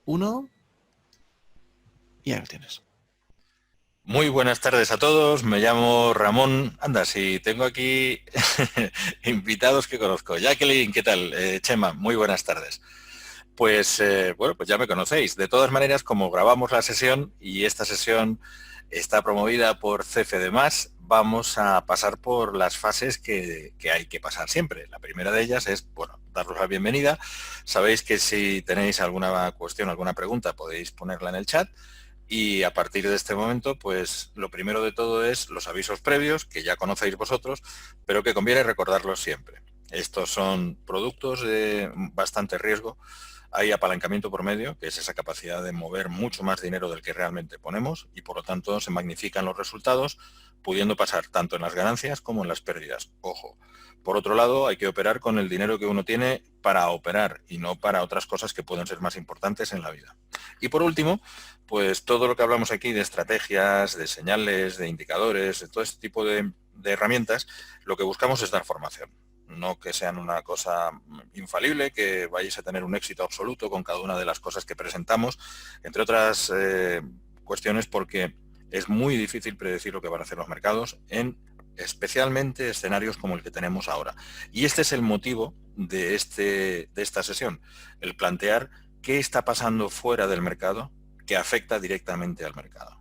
1 y ahí lo tienes. Muy buenas tardes a todos, me llamo Ramón. Anda, si tengo aquí invitados que conozco. Jacqueline, ¿qué tal? Chema, muy buenas tardes. Pues bueno, pues ya me conocéis. De todas maneras, como grabamos la sesión y esta sesión está promovida por CFD+, vamos a pasar por las fases que hay que pasar siempre. La primera de ellas es, bueno, daros la bienvenida. Sabéis que si tenéis alguna cuestión, alguna pregunta, podéis ponerla en el chat. Y a partir de este momento, pues lo primero de todo es los avisos previos, que ya conocéis vosotros, pero que conviene recordarlos siempre. Estos son productos de bastante riesgo. Hay apalancamiento por medio, que es esa capacidad de mover mucho más dinero del que realmente ponemos y por lo tanto se magnifican los resultados, pudiendo pasar tanto en las ganancias como en las pérdidas. Ojo. Por otro lado, hay que operar con el dinero que uno tiene para operar y no para otras cosas que pueden ser más importantes en la vida. Y por último, pues todo lo que hablamos aquí de estrategias, de señales, de indicadores, de todo este tipo de herramientas, lo que buscamos es dar formación. No que sean una cosa infalible, que vayáis a tener un éxito absoluto con cada una de las cosas que presentamos, entre otras cuestiones porque es muy difícil predecir lo que van a hacer los mercados en especialmente escenarios como el que tenemos ahora. Y este es el motivo de esta sesión, el plantear qué está pasando fuera del mercado que afecta directamente al mercado.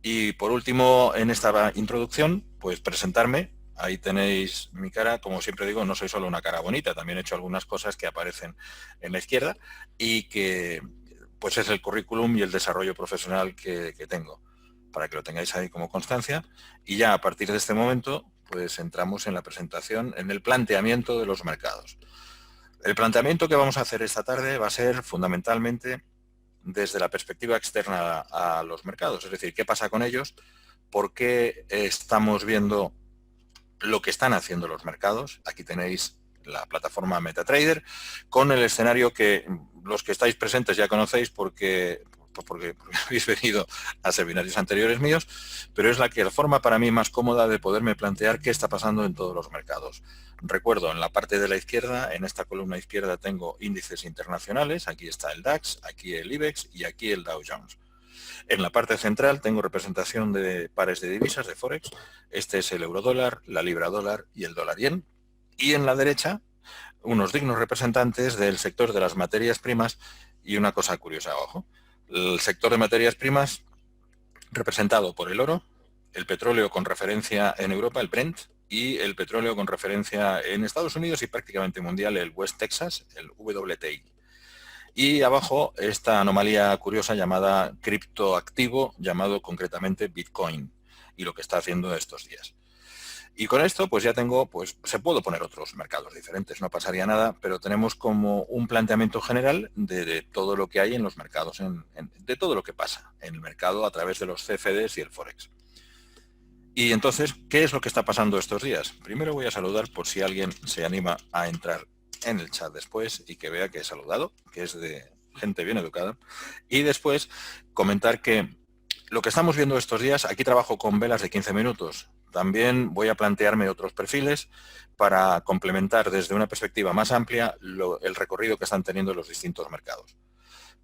Y por último, en esta introducción, pues presentarme. Ahí tenéis mi cara. Como siempre digo, no soy solo una cara bonita, también he hecho algunas cosas que aparecen en la izquierda y que pues es el currículum y el desarrollo profesional que tengo, para que lo tengáis ahí como constancia. Y ya a partir de este momento, pues entramos en la presentación, en el planteamiento de los mercados. El planteamiento que vamos a hacer esta tarde va a ser fundamentalmente desde la perspectiva externa a los mercados, es decir, qué pasa con ellos, por qué estamos viendo lo que están haciendo los mercados. Aquí tenéis la plataforma MetaTrader con el escenario que los que estáis presentes ya conocéis porque habéis venido a seminarios anteriores míos, pero es la forma para mí más cómoda de poderme plantear qué está pasando en todos los mercados. Recuerdo, en la parte de la izquierda, en esta columna izquierda tengo índices internacionales, aquí está el DAX, aquí el IBEX y aquí el Dow Jones. En la parte central tengo representación de pares de divisas, de Forex. Este es el eurodólar, la libra dólar y el dólar yen. Y en la derecha, unos dignos representantes del sector de las materias primas y una cosa curiosa, ojo. El sector de materias primas representado por el oro, el petróleo con referencia en Europa, el Brent, y el petróleo con referencia en Estados Unidos y prácticamente mundial, el West Texas, el WTI. Y abajo esta anomalía curiosa llamada criptoactivo, llamado concretamente Bitcoin, y lo que está haciendo estos días. Y con esto pues ya tengo, pues se puedo poner otros mercados diferentes, no pasaría nada, pero tenemos como un planteamiento general de todo lo que hay en los mercados, de todo lo que pasa en el mercado a través de los CFDs y el Forex. Y entonces, ¿qué es lo que está pasando estos días? Primero voy a saludar por si alguien se anima a entrar en el chat después y que vea que he saludado, que es de gente bien educada. Y después comentar que lo que estamos viendo estos días, aquí trabajo con velas de 15 minutos. También voy a plantearme otros perfiles para complementar desde una perspectiva más amplia el recorrido que están teniendo los distintos mercados.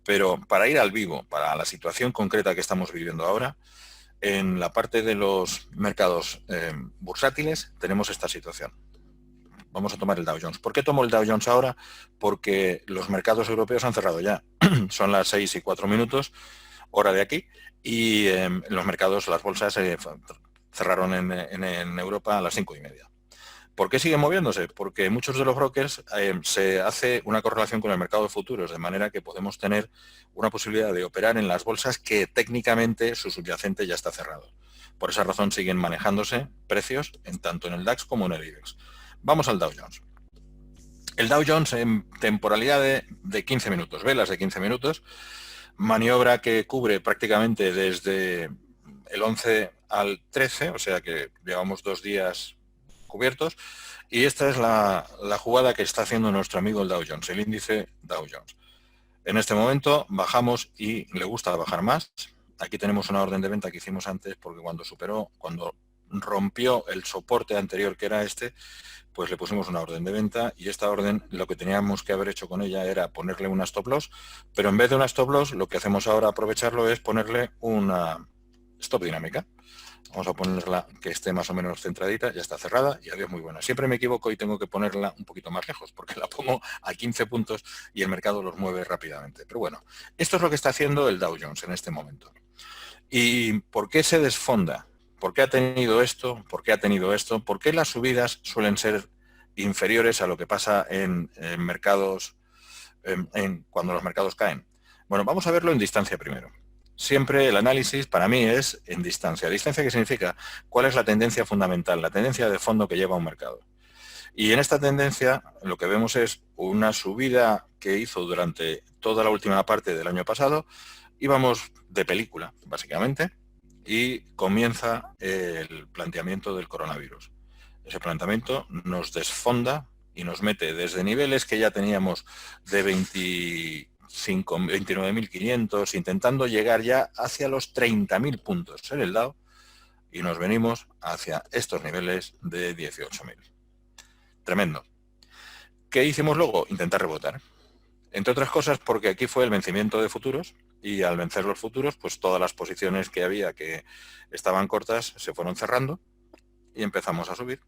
Pero para ir al vivo, para la situación concreta que estamos viviendo ahora, en la parte de los mercados bursátiles tenemos esta situación. Vamos a tomar el Dow Jones. ¿Por qué tomo el Dow Jones ahora? Porque los mercados europeos han cerrado ya. Son las 6:04, hora de aquí, y los mercados, las bolsas cerraron en Europa a las 5:30. ¿Por qué siguen moviéndose? Porque muchos de los brokers se hace una correlación con el mercado de futuros, de manera que podemos tener una posibilidad de operar en las bolsas que técnicamente su subyacente ya está cerrado. Por esa razón siguen manejándose precios tanto en el DAX como en el IBEX. Vamos al Dow Jones. El Dow Jones en temporalidad de 15 minutos, velas de 15 minutos, maniobra que cubre prácticamente desde el 11 al 13, o sea que llevamos 2 días cubiertos, y esta es la jugada que está haciendo nuestro amigo el Dow Jones, el índice Dow Jones. En este momento bajamos y le gusta bajar más. Aquí tenemos una orden de venta que hicimos antes porque cuando rompió el soporte anterior que era este, pues le pusimos una orden de venta y esta orden lo que teníamos que haber hecho con ella era ponerle una stop loss, pero en vez de una stop loss lo que hacemos ahora aprovecharlo es ponerle una stop dinámica. Vamos a ponerla que esté más o menos centradita, ya está cerrada y adiós, muy buena. Siempre me equivoco y tengo que ponerla un poquito más lejos porque la pongo a 15 puntos y el mercado los mueve rápidamente. Pero bueno, esto es lo que está haciendo el Dow Jones en este momento. ¿Y por qué se desfonda? ¿Por qué ha tenido esto? ¿Por qué ha tenido esto? ¿Por qué las subidas suelen ser inferiores a lo que pasa en mercados, cuando los mercados caen? Bueno, vamos a verlo en distancia primero. Siempre el análisis para mí es en distancia. ¿Distancia qué significa? ¿Cuál es la tendencia fundamental? La tendencia de fondo que lleva un mercado. Y en esta tendencia lo que vemos es una subida que hizo durante toda la última parte del año pasado. Íbamos de película, básicamente, y comienza el planteamiento del coronavirus. Ese planteamiento nos desfonda y nos mete desde niveles que ya teníamos de 29.500, intentando llegar ya hacia los 30.000 puntos en el Dow, y nos venimos hacia estos niveles de 18.000. Tremendo. ¿Qué hicimos luego? Intentar rebotar. Entre otras cosas porque aquí fue el vencimiento de futuros y al vencer los futuros, pues todas las posiciones que había que estaban cortas se fueron cerrando y empezamos a subir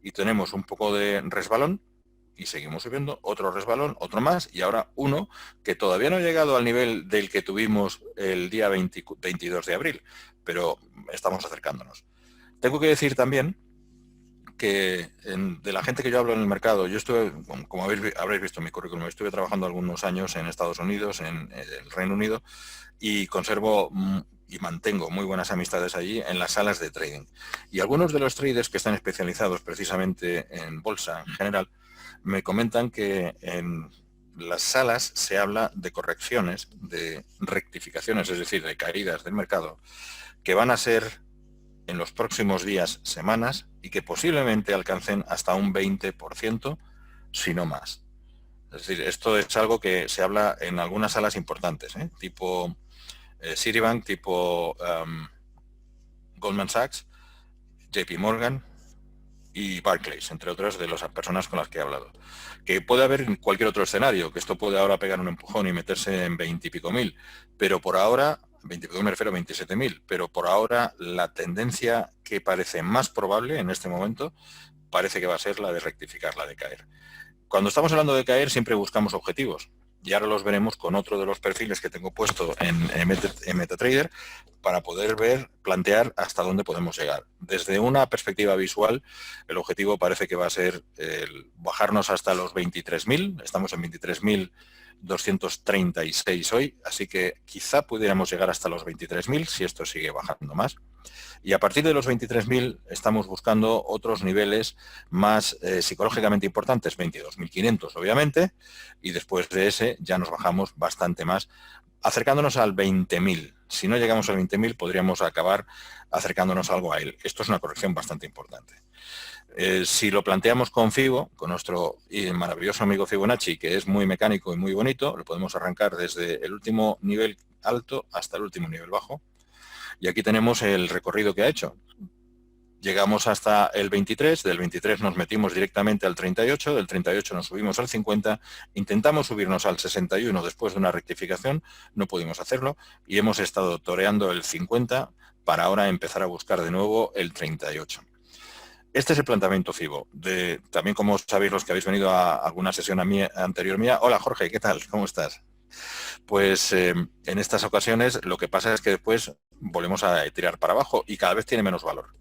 y tenemos un poco de resbalón y seguimos subiendo, otro resbalón, otro más y ahora uno que todavía no ha llegado al nivel del que tuvimos el día 22 de abril, pero estamos acercándonos. Tengo que decir también que de la gente que yo hablo en el mercado, yo estuve, como habréis visto en mi currículum, estuve trabajando algunos años en Estados Unidos, en el Reino Unido, y conservo y mantengo muy buenas amistades allí en las salas de trading. Y algunos de los traders que están especializados precisamente en bolsa en general, me comentan que en las salas se habla de correcciones, de rectificaciones, es decir, de caídas del mercado, que van a ser en los próximos días, semanas, y que posiblemente alcancen hasta un 20%, si no más. Es decir, esto es algo que se habla en algunas salas importantes, tipo Citibank, tipo Goldman Sachs, JP Morgan y Barclays, entre otras de las personas con las que he hablado. Que puede haber en cualquier otro escenario, que esto puede ahora pegar un empujón y meterse en 20 y pico mil, pero por ahora, 20 y pico me refiero a 27.000, pero por ahora la tendencia que parece más probable en este momento parece que va a ser la de rectificar, la de caer. Cuando estamos hablando de caer siempre buscamos objetivos y ahora los veremos con otro de los perfiles que tengo puesto en MetaTrader para poder plantear hasta dónde podemos llegar. Desde una perspectiva visual, el objetivo parece que va a ser bajarnos hasta los 23.000, estamos en 23.236 hoy, así que quizá pudiéramos llegar hasta los 23.000 si esto sigue bajando más. Y a partir de los 23.000 estamos buscando otros niveles más psicológicamente importantes, 22.500 obviamente, y después de ese ya nos bajamos bastante más, acercándonos al 20.000. Si no llegamos al 20.000 podríamos acabar acercándonos algo a él. Esto es una corrección bastante importante. Si lo planteamos con Fibo, con nuestro maravilloso amigo Fibonacci, que es muy mecánico y muy bonito, lo podemos arrancar desde el último nivel alto hasta el último nivel bajo. Y aquí tenemos el recorrido que ha hecho. Llegamos hasta el 23, del 23 nos metimos directamente al 38, del 38 nos subimos al 50, intentamos subirnos al 61 después de una rectificación, no pudimos hacerlo y hemos estado toreando el 50 para ahora empezar a buscar de nuevo el 38. Este es el planteamiento FIBO. También como sabéis los que habéis venido a alguna sesión anterior mía, hola Jorge, ¿qué tal? ¿Cómo estás? Pues en estas ocasiones lo que pasa es que después volvemos a tirar para abajo y cada vez tiene menos valor.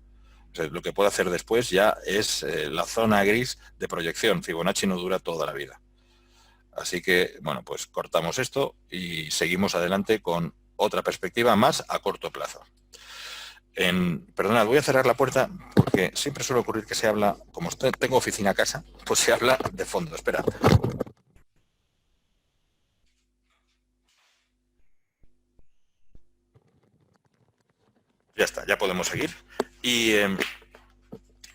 O sea, lo que puede hacer después ya es la zona gris de proyección. Fibonacci no dura toda la vida. Así que, bueno, pues cortamos esto y seguimos adelante con otra perspectiva más a corto plazo. Perdonad, voy a cerrar la puerta porque siempre suele ocurrir que se habla, como tengo oficina a casa, pues se habla de fondo. Espera. Ya está, ya podemos seguir. Y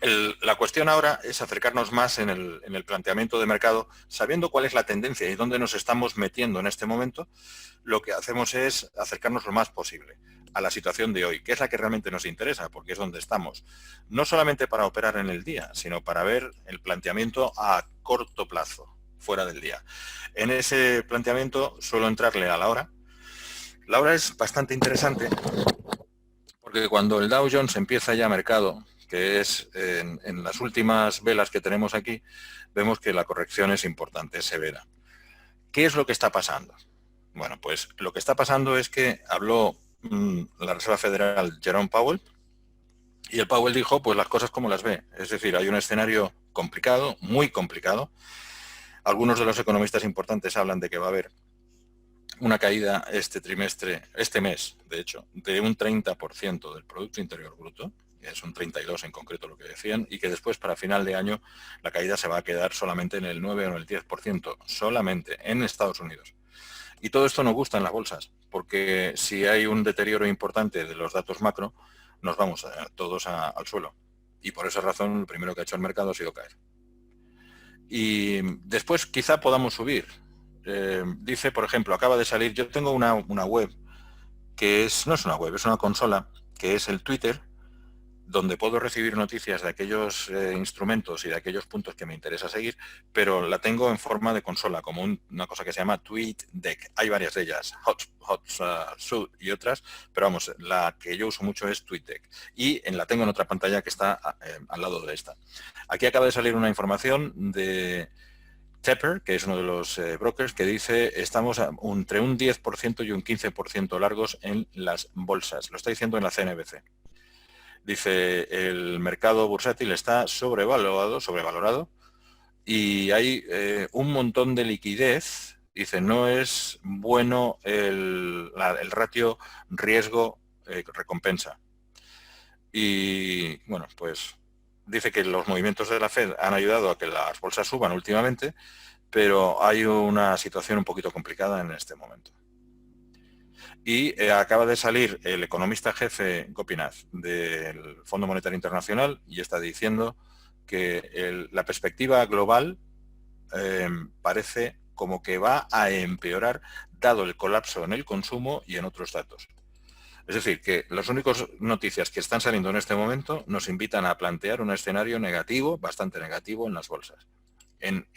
La cuestión ahora es acercarnos más en el planteamiento de mercado, sabiendo cuál es la tendencia y dónde nos estamos metiendo en este momento. Lo que hacemos es acercarnos lo más posible a la situación de hoy, que es la que realmente nos interesa, porque es donde estamos. No solamente para operar en el día, sino para ver el planteamiento a corto plazo, fuera del día. En ese planteamiento suelo entrarle a la hora. La hora es bastante interesante porque cuando el Dow Jones empieza ya mercado, que es en las últimas velas que tenemos aquí, vemos que la corrección es importante, es severa. ¿Qué es lo que está pasando? Bueno, pues lo que está pasando es que habló la Reserva Federal Jerome Powell, y el Powell dijo pues las cosas como las ve. Es decir, hay un escenario complicado, muy complicado. Algunos de los economistas importantes hablan de que va a haber una caída este mes, de hecho, de un 30% del Producto Interior Bruto, es un 32% en concreto lo que decían, y que después para final de año la caída se va a quedar solamente en el 9 o en el 10%, solamente en Estados Unidos. Y todo esto nos gusta en las bolsas, porque si hay un deterioro importante de los datos macro, nos vamos todos al suelo. Y por esa razón, lo primero que ha hecho el mercado ha sido caer. Y después quizá podamos subir. Dice, por ejemplo, acaba de salir, yo tengo una web que no es una web, es una consola, que es el Twitter, donde puedo recibir noticias de aquellos instrumentos y de aquellos puntos que me interesa seguir, pero la tengo en forma de consola, como una cosa que se llama TweetDeck. Hay varias de ellas, HotSuite y otras, pero vamos, la que yo uso mucho es TweetDeck. Y la tengo en otra pantalla que está al lado de esta. Aquí acaba de salir una información de Tepper, que es uno de los brokers, que dice estamos entre un 10% y un 15% largos en las bolsas. Lo está diciendo en la CNBC. Dice, el mercado bursátil está sobrevalorado y hay un montón de liquidez. Dice, no es bueno el ratio riesgo-recompensa. Y bueno, pues dice que los movimientos de la Fed han ayudado a que las bolsas suban últimamente, pero hay una situación un poquito complicada en este momento. Y acaba de salir el economista jefe Gopinath del Fondo Monetario Internacional y está diciendo que la perspectiva global parece como que va a empeorar dado el colapso en el consumo y en otros datos. Es decir, que las únicas noticias que están saliendo en este momento nos invitan a plantear un escenario negativo, bastante negativo en las bolsas.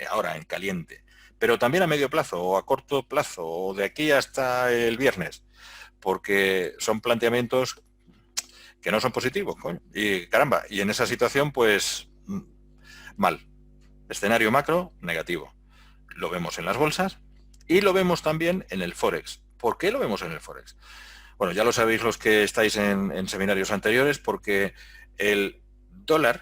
Ahora, en caliente. Pero también a medio plazo o a corto plazo o de aquí hasta el viernes. Porque son planteamientos que no son positivos, coño. Y caramba, y en esa situación, pues, mal. Escenario macro, negativo. Lo vemos en las bolsas y lo vemos también en el Forex. ¿Por qué lo vemos en el Forex? Bueno, ya lo sabéis los que estáis en seminarios anteriores, porque el dólar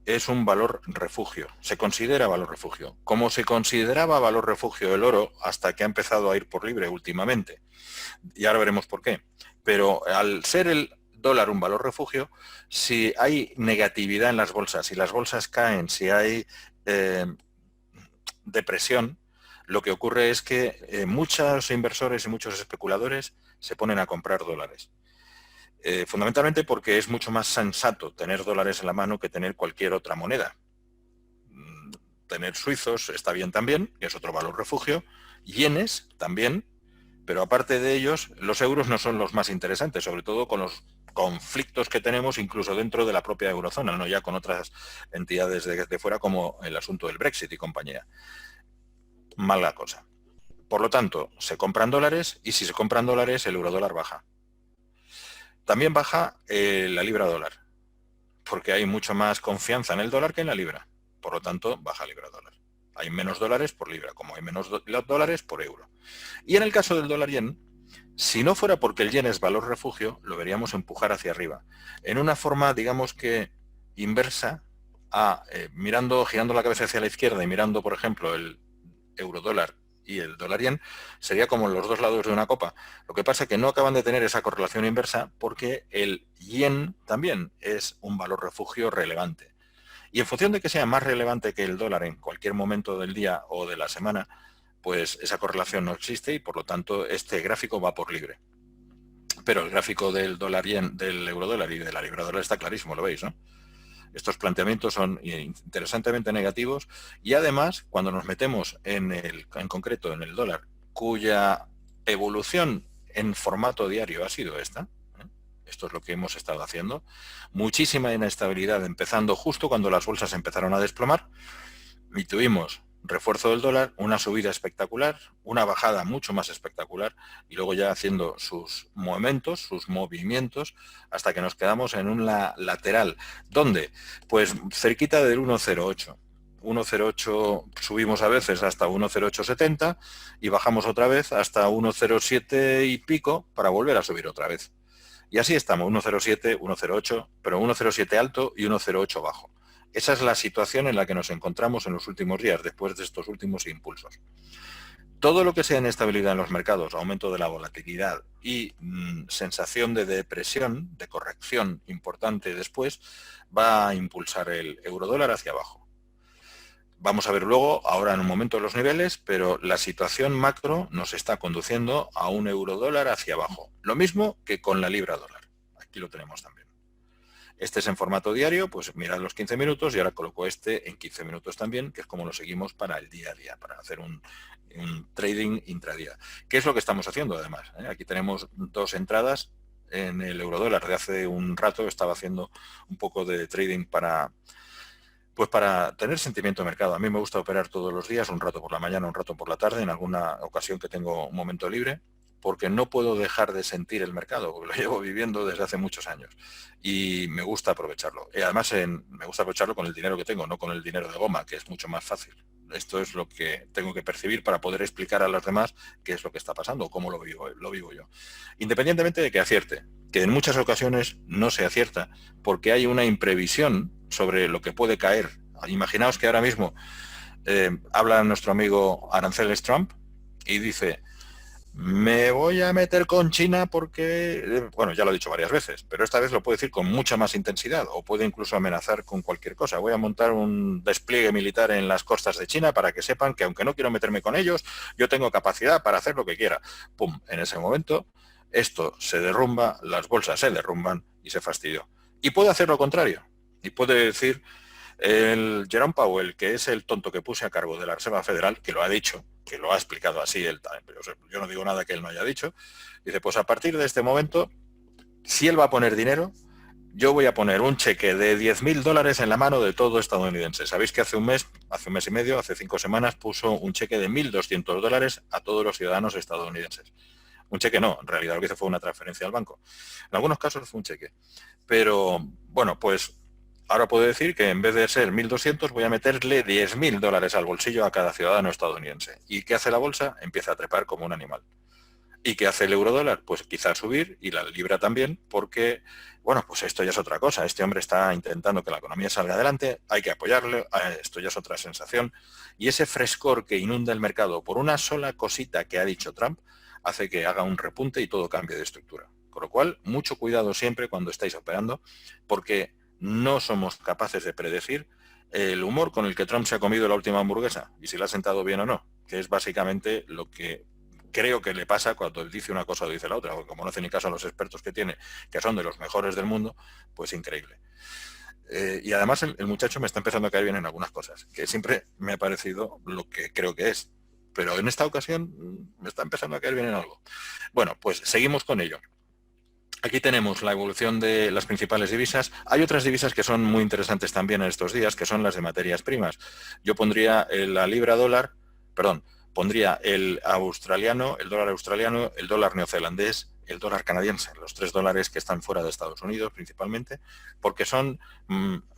es un valor refugio, se considera valor refugio. Como se consideraba valor refugio el oro hasta que ha empezado a ir por libre últimamente. Y ahora veremos por qué. Pero al ser el dólar un valor refugio, si hay negatividad en las bolsas, si las bolsas caen, si hay depresión, lo que ocurre es que muchos inversores y muchos especuladores se ponen a comprar dólares. Fundamentalmente porque es mucho más sensato tener dólares en la mano que tener cualquier otra moneda. Tener suizos está bien también, que es otro valor refugio, yenes también, pero aparte de ellos, los euros no son los más interesantes, sobre todo con los conflictos que tenemos incluso dentro de la propia eurozona, no ya con otras entidades de fuera como el asunto del Brexit y compañía. Mala cosa. Por lo tanto, se compran dólares y si se compran dólares, el eurodólar baja. También baja la libra dólar, porque hay mucho más confianza en el dólar que en la libra. Por lo tanto, baja libra dólar. Hay menos dólares por libra, como hay menos dólares por euro. Y en el caso del dólar yen, si no fuera porque el yen es valor refugio, lo veríamos empujar hacia arriba. En una forma, digamos que inversa, girando la cabeza hacia la izquierda y mirando, por ejemplo, el eurodólar y el dólar yen, sería como los dos lados de una copa. Lo que pasa es que no acaban de tener esa correlación inversa porque el yen también es un valor refugio relevante. Y en función de que sea más relevante que el dólar en cualquier momento del día o de la semana, pues esa correlación no existe y por lo tanto este gráfico va por libre. Pero el gráfico del dólar yen, del eurodólar y de la libra dólar está clarísimo, lo veis, ¿no? Estos planteamientos son interesantemente negativos y además, cuando nos metemos en concreto en el dólar, cuya evolución en formato diario ha sido esta, esto es lo que hemos estado haciendo, muchísima inestabilidad, empezando justo cuando las bolsas empezaron a desplomar y tuvimos refuerzo del dólar, una subida espectacular, una bajada mucho más espectacular y luego ya haciendo sus movimientos, hasta que nos quedamos en una lateral. ¿Dónde? Pues cerquita del 1,08. 1,08 subimos a veces hasta 1,0870 y bajamos otra vez hasta 1,07 y pico para volver a subir otra vez. Y así estamos, 1,07, 1,08, pero 1,07 alto y 1,08 bajo. Esa es la situación en la que nos encontramos en los últimos días, después de estos últimos impulsos. Todo lo que sea inestabilidad en los mercados, aumento de la volatilidad y sensación de depresión, de corrección importante después, va a impulsar el eurodólar hacia abajo. Vamos a ver luego, ahora en un momento, los niveles, pero la situación macro nos está conduciendo a un eurodólar hacia abajo. Lo mismo que con la libra dólar. Aquí lo tenemos también. Este es en formato diario, pues mirad los 15 minutos y ahora coloco este en 15 minutos también, que es como lo seguimos para el día a día, para hacer un trading intradía. ¿Qué es lo que estamos haciendo además? Aquí tenemos dos entradas en el eurodólar. De hace un rato estaba haciendo un poco de trading para tener sentimiento de mercado. A mí me gusta operar todos los días, un rato por la mañana, un rato por la tarde, en alguna ocasión que tengo un momento libre, porque no puedo dejar de sentir el mercado, porque lo llevo viviendo desde hace muchos años y me gusta aprovecharlo. Y además me gusta aprovecharlo con el dinero que tengo, no con el dinero de goma, que es mucho más fácil. Esto es lo que tengo que percibir para poder explicar a los demás qué es lo que está pasando, cómo lo vivo yo. Independientemente de que acierte, que en muchas ocasiones no se acierta, porque hay una imprevisión sobre lo que puede caer. Imaginaos que ahora mismo habla nuestro amigo Aranceles Trump y dice: me voy a meter con China porque, bueno, ya lo he dicho varias veces, pero esta vez lo puede decir con mucha más intensidad o puede incluso amenazar con cualquier cosa. Voy a montar un despliegue militar en las costas de China para que sepan que aunque no quiero meterme con ellos, yo tengo capacidad para hacer lo que quiera. ¡Pum! En ese momento, esto se derrumba, las bolsas se derrumban y se fastidió. Y puede hacer lo contrario. Y puede decir el Jerome Powell, que es el tonto que puse a cargo de la Reserva Federal, que lo ha dicho, que lo ha explicado así él también, pero yo no digo nada que él no haya dicho, dice, pues a partir de este momento, si él va a poner dinero, yo voy a poner un cheque de $10.000 en la mano de todo estadounidense. Sabéis que hace un mes y medio, hace 5 semanas, puso un cheque de $1.200 a todos los ciudadanos estadounidenses. Un cheque no, en realidad lo que hizo fue una transferencia al banco. En algunos casos fue un cheque. Pero, bueno, pues ahora puedo decir que en vez de ser 1.200 voy a meterle $10.000 al bolsillo a cada ciudadano estadounidense. ¿Y qué hace la bolsa? Empieza a trepar como un animal. ¿Y qué hace el eurodólar? Pues quizás subir y la libra también, porque, bueno, pues esto ya es otra cosa. Este hombre está intentando que la economía salga adelante, hay que apoyarle, esto ya es otra sensación. Y ese frescor que inunda el mercado por una sola cosita que ha dicho Trump hace que haga un repunte y todo cambie de estructura. Con lo cual, mucho cuidado siempre cuando estáis operando, porque no somos capaces de predecir el humor con el que Trump se ha comido la última hamburguesa y si le ha sentado bien o no, que es básicamente lo que creo que le pasa cuando él dice una cosa o dice la otra, porque como no hace ni caso a los expertos que tiene, que son de los mejores del mundo, pues increíble. Y además el muchacho me está empezando a caer bien en algunas cosas, que siempre me ha parecido lo que creo que es, pero en esta ocasión me está empezando a caer bien en algo. Bueno, pues seguimos con ello. Aquí tenemos la evolución de las principales divisas. Hay otras divisas que son muy interesantes también en estos días, que son las de materias primas. Yo pondría la libra dólar, pondría el australiano, el dólar neozelandés, el dólar canadiense, los 3 dólares que están fuera de Estados Unidos principalmente, porque son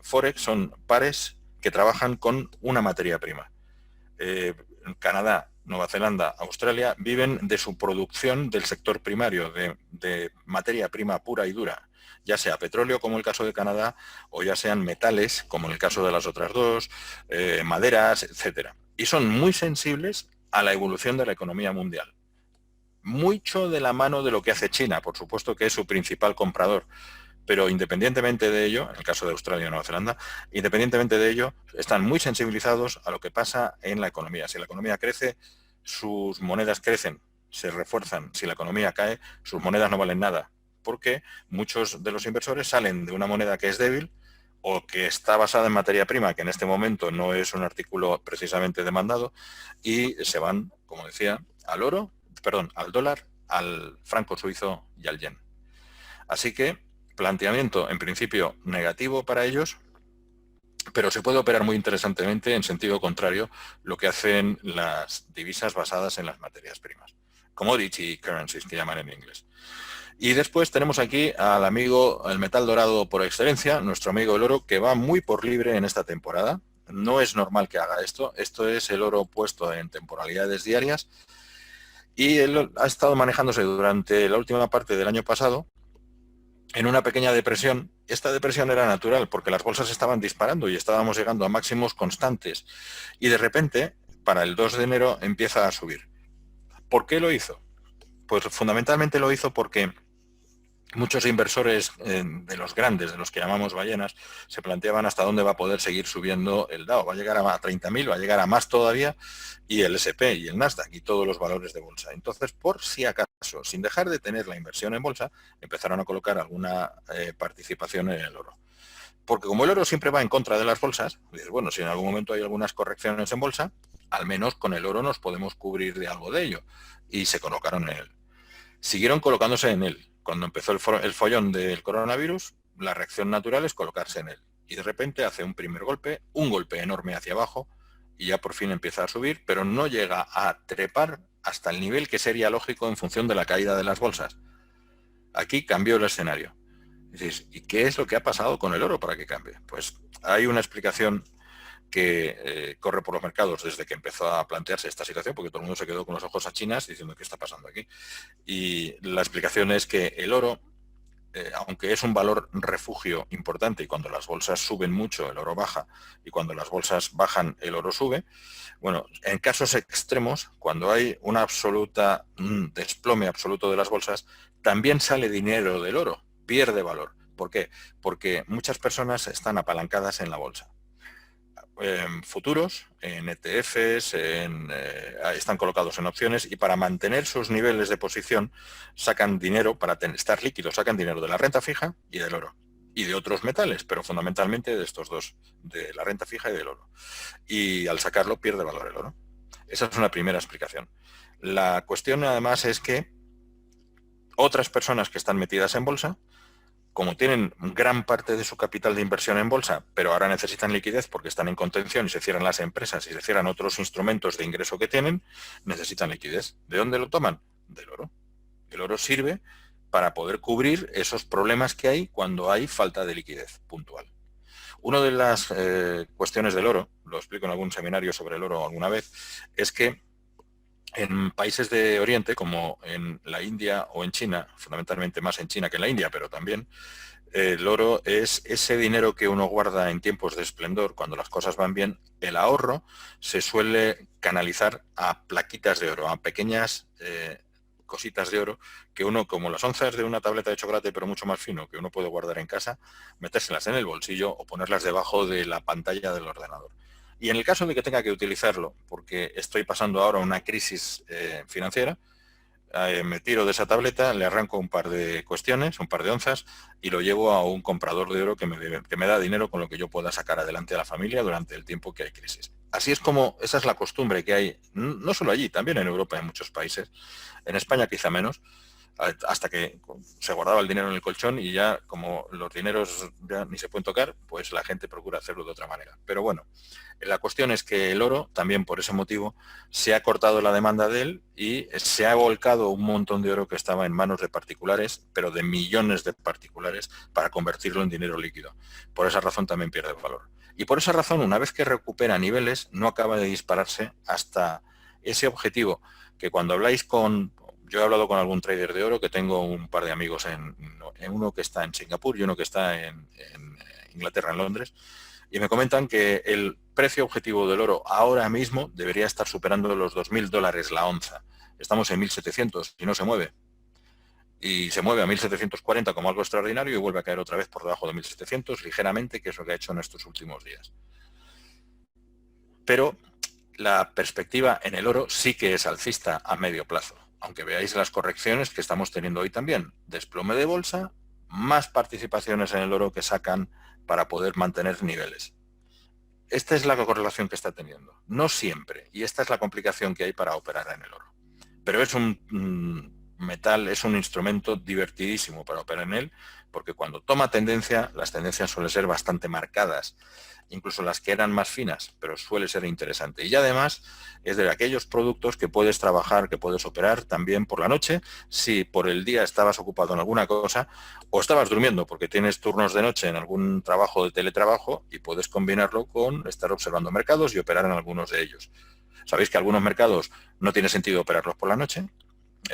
forex, son pares que trabajan con una materia prima. Canadá, Nueva Zelanda, Australia viven de su producción del sector primario, de materia prima pura y dura, ya sea petróleo como el caso de Canadá o ya sean metales como en el caso de las otras dos, maderas, etcétera. Y son muy sensibles a la evolución de la economía mundial. Mucho de la mano de lo que hace China, por supuesto que es su principal comprador, pero independientemente de ello, en el caso de Australia y Nueva Zelanda, independientemente de ello, están muy sensibilizados a lo que pasa en la economía. Si la economía crece, sus monedas crecen, se refuerzan. Si la economía cae, sus monedas no valen nada, porque muchos de los inversores salen de una moneda que es débil o que está basada en materia prima, que en este momento no es un artículo precisamente demandado, y se van, como decía, al dólar, al franco suizo y al yen. Así que planteamiento en principio negativo para ellos, pero se puede operar muy interesantemente en sentido contrario lo que hacen las divisas basadas en las materias primas. Commodity currencies, que llaman en inglés. Y después tenemos aquí al amigo, el metal dorado por excelencia, nuestro amigo el oro, que va muy por libre en esta temporada. No es normal que haga esto. Esto es el oro puesto en temporalidades diarias. Y él ha estado manejándose durante la última parte del año pasado en una pequeña depresión. Esta depresión era natural porque las bolsas estaban disparando y estábamos llegando a máximos constantes. Y de repente, para el 2 de enero, empieza a subir. ¿Por qué lo hizo? Pues fundamentalmente lo hizo porque muchos inversores de los grandes, de los que llamamos ballenas, se planteaban hasta dónde va a poder seguir subiendo el Dow. Va a llegar a 30.000, va a llegar a más todavía, y el S&P y el Nasdaq y todos los valores de bolsa. Entonces, por si acaso, sin dejar de tener la inversión en bolsa, empezaron a colocar alguna participación en el oro. Porque como el oro siempre va en contra de las bolsas, dices, bueno, si en algún momento hay algunas correcciones en bolsa, al menos con el oro nos podemos cubrir de algo de ello. Y se colocaron en él. Siguieron colocándose en él. Cuando empezó el follón del coronavirus, la reacción natural es colocarse en él. Y de repente hace un primer golpe, un golpe enorme hacia abajo, y ya por fin empieza a subir, pero no llega a trepar hasta el nivel que sería lógico en función de la caída de las bolsas. Aquí cambió el escenario. ¿Y qué es lo que ha pasado con el oro para que cambie? Pues hay una explicación que corre por los mercados desde que empezó a plantearse esta situación, porque todo el mundo se quedó con los ojos a chinas diciendo qué está pasando aquí. Y la explicación es que el oro, aunque es un valor refugio importante, y cuando las bolsas suben mucho el oro baja, y cuando las bolsas bajan el oro sube, bueno, en casos extremos, cuando hay una absoluta desplome absoluto de las bolsas, también sale dinero del oro, pierde valor. ¿Por qué? Porque muchas personas están apalancadas en la bolsa. En futuros, en ETFs, están colocados en opciones, y para mantener sus niveles de posición sacan dinero, para estar líquidos, sacan dinero de la renta fija y del oro. Y de otros metales, pero fundamentalmente de estos dos, de la renta fija y del oro. Y al sacarlo pierde valor el oro. Esa es una primera explicación. La cuestión además es que otras personas que están metidas en bolsa, como tienen gran parte de su capital de inversión en bolsa, pero ahora necesitan liquidez porque están en contención y se cierran las empresas y se cierran otros instrumentos de ingreso que tienen, necesitan liquidez. ¿De dónde lo toman? Del oro. El oro sirve para poder cubrir esos problemas que hay cuando hay falta de liquidez puntual. Una de las cuestiones del oro, lo explico en algún seminario sobre el oro alguna vez, es que en países de Oriente, como en la India o en China, fundamentalmente más en China que en la India, pero también, el oro es ese dinero que uno guarda en tiempos de esplendor, cuando las cosas van bien. El ahorro se suele canalizar a plaquitas de oro, a pequeñas cositas de oro que uno, como las onzas de una tableta de chocolate, pero mucho más fino, que uno puede guardar en casa, metérselas en el bolsillo o ponerlas debajo de la pantalla del ordenador. Y en el caso de que tenga que utilizarlo, porque estoy pasando ahora una crisis financiera, me tiro de esa tableta, le arranco un par de cuestiones, un par de onzas, y lo llevo a un comprador de oro que me da dinero con lo que yo pueda sacar adelante a la familia durante el tiempo que hay crisis. Así es como, esa es la costumbre que hay, no solo allí, también en Europa, en muchos países, en España quizá menos, hasta que se guardaba el dinero en el colchón, y ya como los dineros ya ni se pueden tocar, pues la gente procura hacerlo de otra manera. Pero bueno, la cuestión es que el oro, también por ese motivo, se ha cortado la demanda de él y se ha volcado un montón de oro que estaba en manos de particulares, pero de millones de particulares, para convertirlo en dinero líquido. Por esa razón también pierde valor. Y por esa razón, una vez que recupera niveles, no acaba de dispararse hasta ese objetivo que cuando habláis con... Yo he hablado con algún trader de oro, que tengo un par de amigos, en uno que está en Singapur y uno que está en Inglaterra, en Londres, y me comentan que el precio objetivo del oro ahora mismo debería estar superando los $2.000 la onza. Estamos en 1.700 y no se mueve. Y se mueve a 1.740 como algo extraordinario y vuelve a caer otra vez por debajo de 1.700 ligeramente, que es lo que ha hecho en estos últimos días. Pero la perspectiva en el oro sí que es alcista a medio plazo. Aunque veáis las correcciones que estamos teniendo hoy también. Desplome de bolsa, más participaciones en el oro que sacan para poder mantener niveles. Esta es la correlación que está teniendo. No siempre, y esta es la complicación que hay para operar en el oro. Pero es un metal, es un instrumento divertidísimo para operar en él, porque cuando toma tendencia, las tendencias suelen ser bastante marcadas, incluso las que eran más finas, pero suele ser interesante. Y además es de aquellos productos que puedes trabajar, que puedes operar también por la noche, si por el día estabas ocupado en alguna cosa o estabas durmiendo porque tienes turnos de noche en algún trabajo de teletrabajo y puedes combinarlo con estar observando mercados y operar en algunos de ellos. Sabéis que algunos mercados no tiene sentido operarlos por la noche.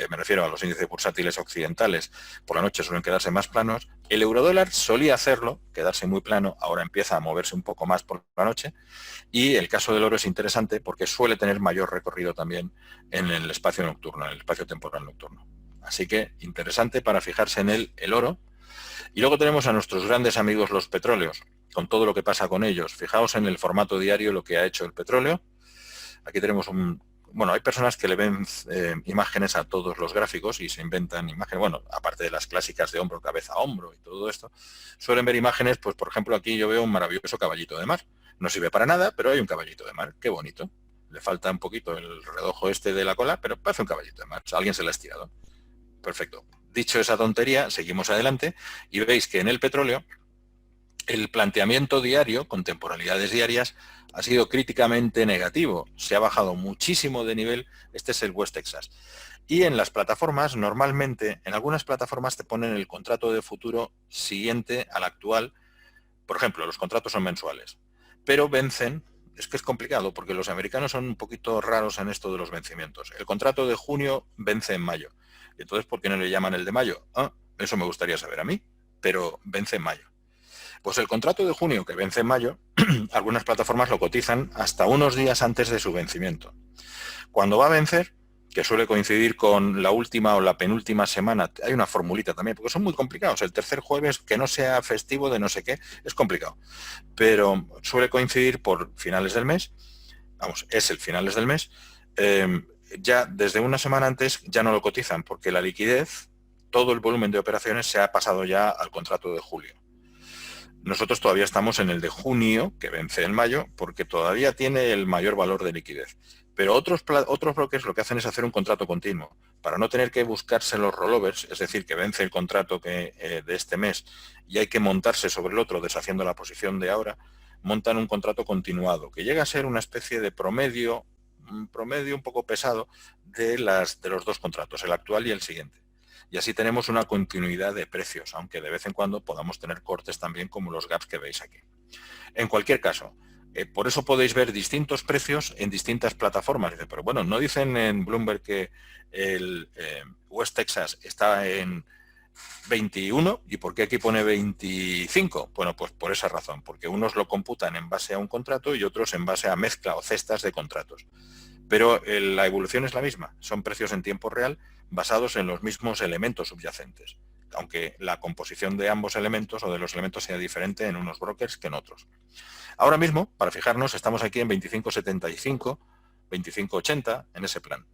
Me refiero a los índices bursátiles occidentales, por la noche suelen quedarse más planos. El eurodólar solía hacerlo, quedarse muy plano, ahora empieza a moverse un poco más por la noche. Y el caso del oro es interesante porque suele tener mayor recorrido también en el espacio nocturno, en el espacio temporal nocturno. Así que interesante para fijarse en el oro. Y luego tenemos a nuestros grandes amigos los petróleos, con todo lo que pasa con ellos. Fijaos en el formato diario lo que ha hecho el petróleo. Aquí tenemos bueno, hay personas que le ven imágenes a todos los gráficos y se inventan imágenes, bueno, aparte de las clásicas de hombro, cabeza, hombro y todo esto, suelen ver imágenes, pues por ejemplo aquí yo veo un maravilloso caballito de mar. No sirve para nada, pero hay un caballito de mar, qué bonito. Le falta un poquito el redojo este de la cola, pero parece un caballito de mar. O sea, alguien se lo ha estirado. Perfecto. Dicho esa tontería, seguimos adelante y veis que en el petróleo el planteamiento diario, con temporalidades diarias, ha sido críticamente negativo. Se ha bajado muchísimo de nivel. Este es el West Texas. Y en las plataformas, normalmente, en algunas plataformas te ponen el contrato de futuro siguiente al actual. Por ejemplo, los contratos son mensuales, pero vencen. Es que es complicado porque los americanos son un poquito raros en esto de los vencimientos. El contrato de junio vence en mayo. Entonces, ¿por qué no le llaman el de mayo? Eso me gustaría saber a mí, pero vence en mayo. Pues el contrato de junio, que vence en mayo, algunas plataformas lo cotizan hasta unos días antes de su vencimiento. Cuando va a vencer, que suele coincidir con la última o la penúltima semana, hay una formulita también, porque son muy complicados. El tercer jueves, que no sea festivo de no sé qué, es complicado. Pero suele coincidir por finales del mes, vamos, es el finales del mes, ya desde una semana antes ya no lo cotizan, porque la liquidez, todo el volumen de operaciones se ha pasado ya al contrato de julio. Nosotros todavía estamos en el de junio, que vence en mayo, porque todavía tiene el mayor valor de liquidez. Pero otros brokers lo que hacen es hacer un contrato continuo, para no tener que buscarse los rollovers, es decir, que vence el contrato de este mes y hay que montarse sobre el otro deshaciendo la posición de ahora, montan un contrato continuado, que llega a ser una especie de promedio, un promedio un poco pesado de los dos contratos, el actual y el siguiente. Y así tenemos una continuidad de precios, aunque de vez en cuando podamos tener cortes también como los gaps que veis aquí. En cualquier caso, por eso podéis ver distintos precios en distintas plataformas. Pero bueno, ¿no dicen en Bloomberg que el West Texas está en 21? ¿Y por qué aquí pone 25? Bueno, pues por esa razón, porque unos lo computan en base a un contrato y otros en base a mezcla o cestas de contratos. Pero la evolución es la misma, son precios en tiempo real basados en los mismos elementos subyacentes, aunque la composición de ambos elementos o de los elementos sea diferente en unos brokers que en otros. Ahora mismo, para fijarnos, estamos aquí en 25.75, 25.80, en ese plan.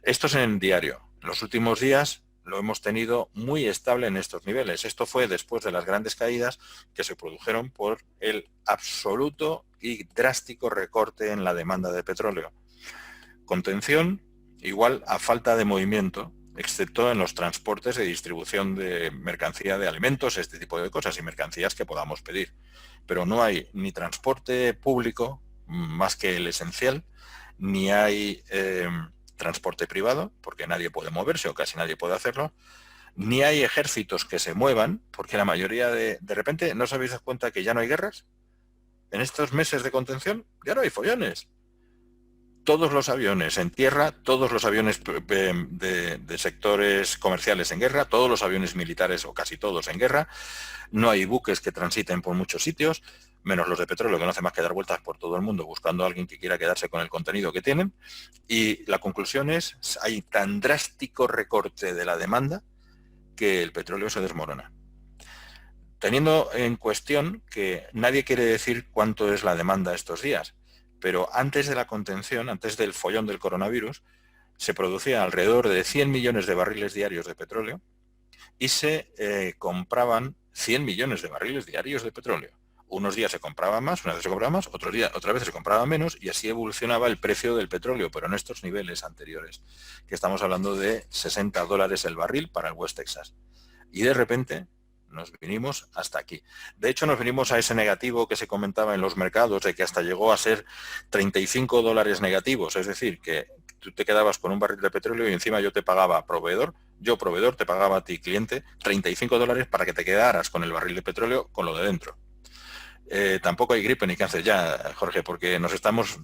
Esto es en diario. En los últimos días lo hemos tenido muy estable en estos niveles. Esto fue después de las grandes caídas que se produjeron por el absoluto y drástico recorte en la demanda de petróleo. Contención igual a falta de movimiento, excepto en los transportes de distribución de mercancía de alimentos, este tipo de cosas y mercancías que podamos pedir. Pero no hay ni transporte público, más que el esencial, ni hay transporte privado, porque nadie puede moverse o casi nadie puede hacerlo, ni hay ejércitos que se muevan, porque la mayoría de repente, ¿no os habéis dado cuenta que ya no hay guerras? En estos meses de contención ya no hay follones. Todos los aviones en tierra, todos los aviones de sectores comerciales en guerra, todos los aviones militares o casi todos en guerra, no hay buques que transiten por muchos sitios, menos los de petróleo que no hacen más que dar vueltas por todo el mundo buscando a alguien que quiera quedarse con el contenido que tienen. Y la conclusión es, hay tan drástico recorte de la demanda que el petróleo se desmorona. Teniendo en cuestión que nadie quiere decir cuánto es la demanda estos días, pero antes de la contención, antes del follón del coronavirus, se producía alrededor de 100 millones de barriles diarios de petróleo y se compraban 100 millones de barriles diarios de petróleo. Unos días se compraba más, unas veces se compraba más, otras veces se compraba menos, y así evolucionaba el precio del petróleo, pero en estos niveles anteriores, que estamos hablando de $60 el barril para el West Texas. Y de repente nos vinimos hasta aquí. De hecho, nos venimos a ese negativo que se comentaba en los mercados, de que hasta llegó a ser $35 negativos, es decir, que tú te quedabas con un barril de petróleo y encima yo te pagaba proveedor, te pagaba a ti cliente, $35 para que te quedaras con el barril de petróleo con lo de dentro. Tampoco hay gripe ni cáncer ya, Jorge, porque nos estamos...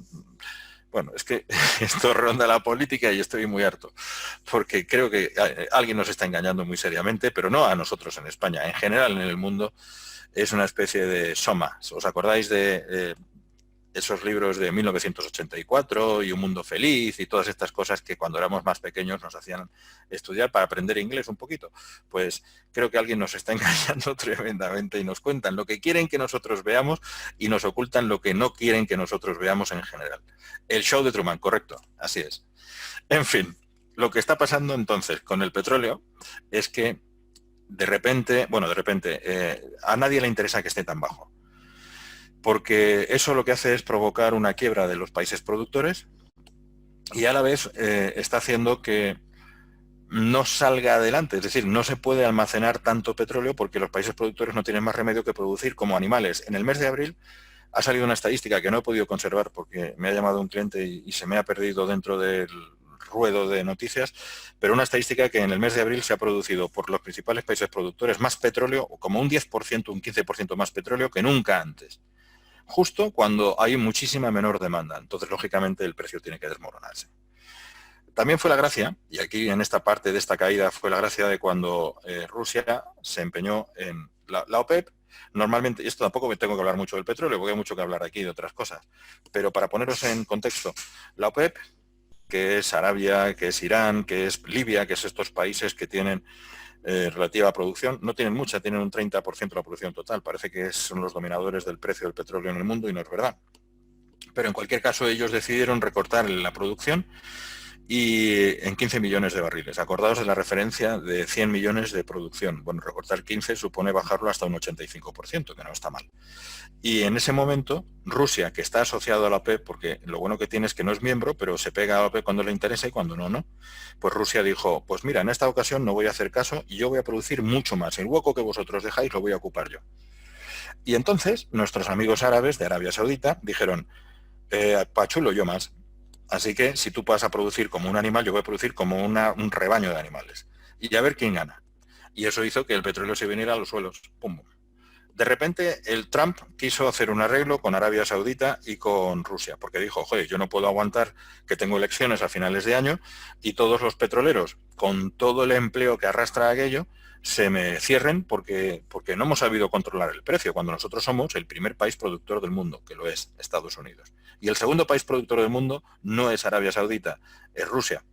Bueno, es que esto ronda la política y estoy muy harto, porque creo que alguien nos está engañando muy seriamente, pero no a nosotros en España, en general en el mundo es una especie de soma. ¿Os acordáis de esos libros de 1984 y Un Mundo Feliz y todas estas cosas que cuando éramos más pequeños nos hacían estudiar para aprender inglés un poquito? Pues creo que alguien nos está engañando tremendamente y nos cuentan lo que quieren que nosotros veamos y nos ocultan lo que no quieren que nosotros veamos en general. El show de Truman, correcto, así es. En fin, lo que está pasando entonces con el petróleo es que de repente, a nadie le interesa que esté tan bajo, porque eso lo que hace es provocar una quiebra de los países productores y a la vez está haciendo que no salga adelante, es decir, no se puede almacenar tanto petróleo porque los países productores no tienen más remedio que producir como animales. En el mes de abril ha salido una estadística que no he podido conservar porque me ha llamado un cliente y se me ha perdido dentro del ruedo de noticias, pero una estadística que en el mes de abril se ha producido por los principales países productores más petróleo, como un 10%, un 15% más petróleo que nunca antes, justo cuando hay muchísima menor demanda. Entonces, lógicamente, el precio tiene que desmoronarse. También fue la gracia, y aquí en esta parte de esta caída fue la gracia de cuando Rusia se empeñó en la OPEP. Normalmente, y esto tampoco me tengo que hablar mucho del petróleo, porque hay mucho que hablar aquí de otras cosas, pero para poneros en contexto, la OPEP, que es Arabia, que es Irán, que es Libia, que es estos países que tienen relativa producción, no tienen mucha, tienen un 30% de la producción total, parece que son los dominadores del precio del petróleo en el mundo y no es verdad. Pero en cualquier caso ellos decidieron recortar la producción y en 15 millones de barriles. Acordaos de la referencia de 100 millones de producción. Bueno, recortar 15 supone bajarlo hasta un 85%, que no está mal. Y en ese momento, Rusia, que está asociado a la OPEP, porque lo bueno que tiene es que no es miembro, pero se pega a la OPEP cuando le interesa y cuando no, no. Pues Rusia dijo, pues mira, en esta ocasión no voy a hacer caso y yo voy a producir mucho más. El hueco que vosotros dejáis lo voy a ocupar yo. Y entonces, nuestros amigos árabes de Arabia Saudita dijeron, pachulo, yo más. Así que si tú vas a producir como un animal, yo voy a producir como un rebaño de animales. Y a ver quién gana. Y eso hizo que el petróleo se viniera a los suelos. ¡Pum! De repente, el Trump quiso hacer un arreglo con Arabia Saudita y con Rusia, porque dijo, joder, yo no puedo aguantar que tengo elecciones a finales de año y todos los petroleros, con todo el empleo que arrastra aquello, se me cierren porque no hemos sabido controlar el precio, cuando nosotros somos el primer país productor del mundo, que lo es Estados Unidos. Y el segundo país productor del mundo no es Arabia Saudita, es Rusia.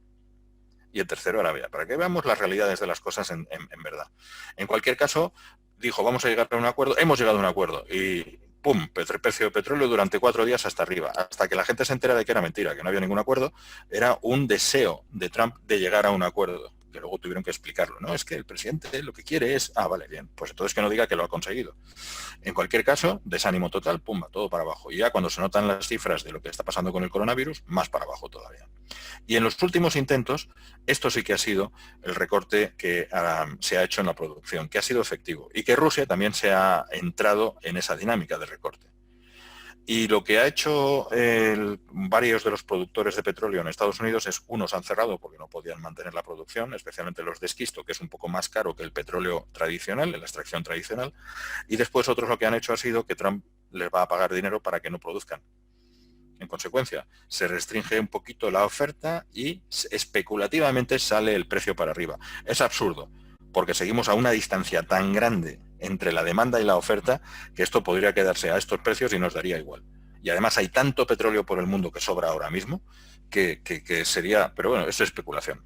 Y el tercero, Arabia, para que veamos las realidades de las cosas en verdad. En cualquier caso, dijo, vamos a llegar a un acuerdo, hemos llegado a un acuerdo y ¡pum! Precio de petróleo durante 4 días hasta arriba, hasta que la gente se entera de que era mentira, que no había ningún acuerdo, era un deseo de Trump de llegar a un acuerdo, que luego tuvieron que explicarlo. No, es que el presidente lo que quiere es, vale, bien, pues entonces que no diga que lo ha conseguido. En cualquier caso, desánimo total, pumba, todo para abajo. Y ya cuando se notan las cifras de lo que está pasando con el coronavirus, más para abajo todavía. Y en los últimos intentos, esto sí que ha sido el recorte que se ha hecho en la producción, que ha sido efectivo y que Rusia también se ha entrado en esa dinámica de recorte. Y lo que ha hecho varios de los productores de petróleo en Estados Unidos es, unos han cerrado porque no podían mantener la producción, especialmente los de esquisto, que es un poco más caro que el petróleo tradicional, la extracción tradicional, y después otros lo que han hecho ha sido que Trump les va a pagar dinero para que no produzcan. En consecuencia, se restringe un poquito la oferta y especulativamente sale el precio para arriba. Es absurdo, porque seguimos a una distancia tan grande entre la demanda y la oferta que esto podría quedarse a estos precios y nos daría igual. Y además hay tanto petróleo por el mundo que sobra ahora mismo que sería, pero bueno, es especulación.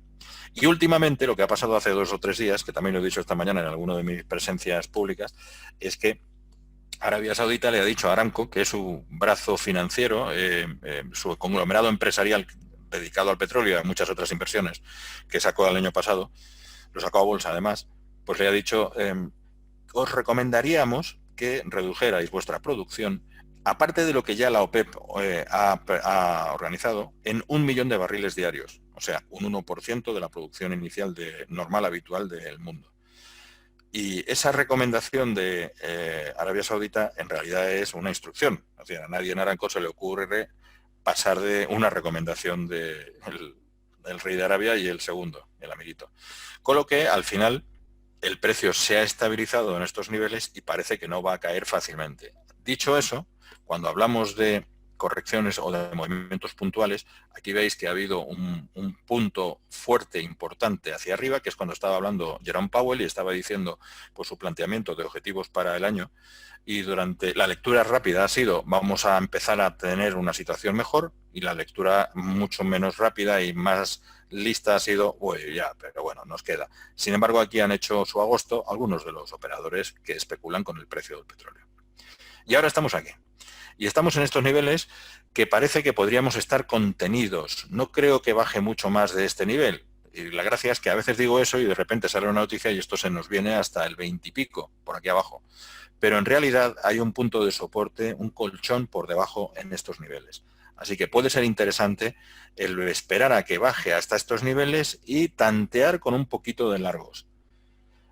Y últimamente lo que ha pasado hace 2 o 3 días, que también lo he dicho esta mañana en alguna de mis presencias públicas, es que Arabia Saudita le ha dicho a Aramco, que es su brazo financiero, su conglomerado empresarial dedicado al petróleo y a muchas otras inversiones que sacó el año pasado, lo sacó a bolsa además, pues le ha dicho, os recomendaríamos que redujerais vuestra producción, aparte de lo que ya la OPEP ha organizado, en 1 millón de barriles diarios, o sea, un 1% de la producción inicial normal habitual del mundo. Y esa recomendación de Arabia Saudita en realidad es una instrucción. O sea, a nadie en Aramco se le ocurre pasar de una recomendación del rey de Arabia y el segundo, el amiguito. Con lo que al final el precio se ha estabilizado en estos niveles y parece que no va a caer fácilmente. Dicho eso, cuando hablamos de correcciones o de movimientos puntuales, aquí veis que ha habido un punto fuerte, importante hacia arriba, que es cuando estaba hablando Jerome Powell y estaba diciendo pues, su planteamiento de objetivos para el año, y durante la lectura rápida ha sido vamos a empezar a tener una situación mejor, y la lectura mucho menos rápida y más lista ha sido, uy, ya, pero bueno, nos queda. Sin embargo, aquí han hecho su agosto algunos de los operadores que especulan con el precio del petróleo. Y ahora estamos aquí. Y estamos en estos niveles que parece que podríamos estar contenidos. No creo que baje mucho más de este nivel. Y la gracia es que a veces digo eso y de repente sale una noticia y esto se nos viene hasta el 20 y pico, por aquí abajo. Pero en realidad hay un punto de soporte, un colchón por debajo en estos niveles. Así que puede ser interesante el esperar a que baje hasta estos niveles y tantear con un poquito de largos.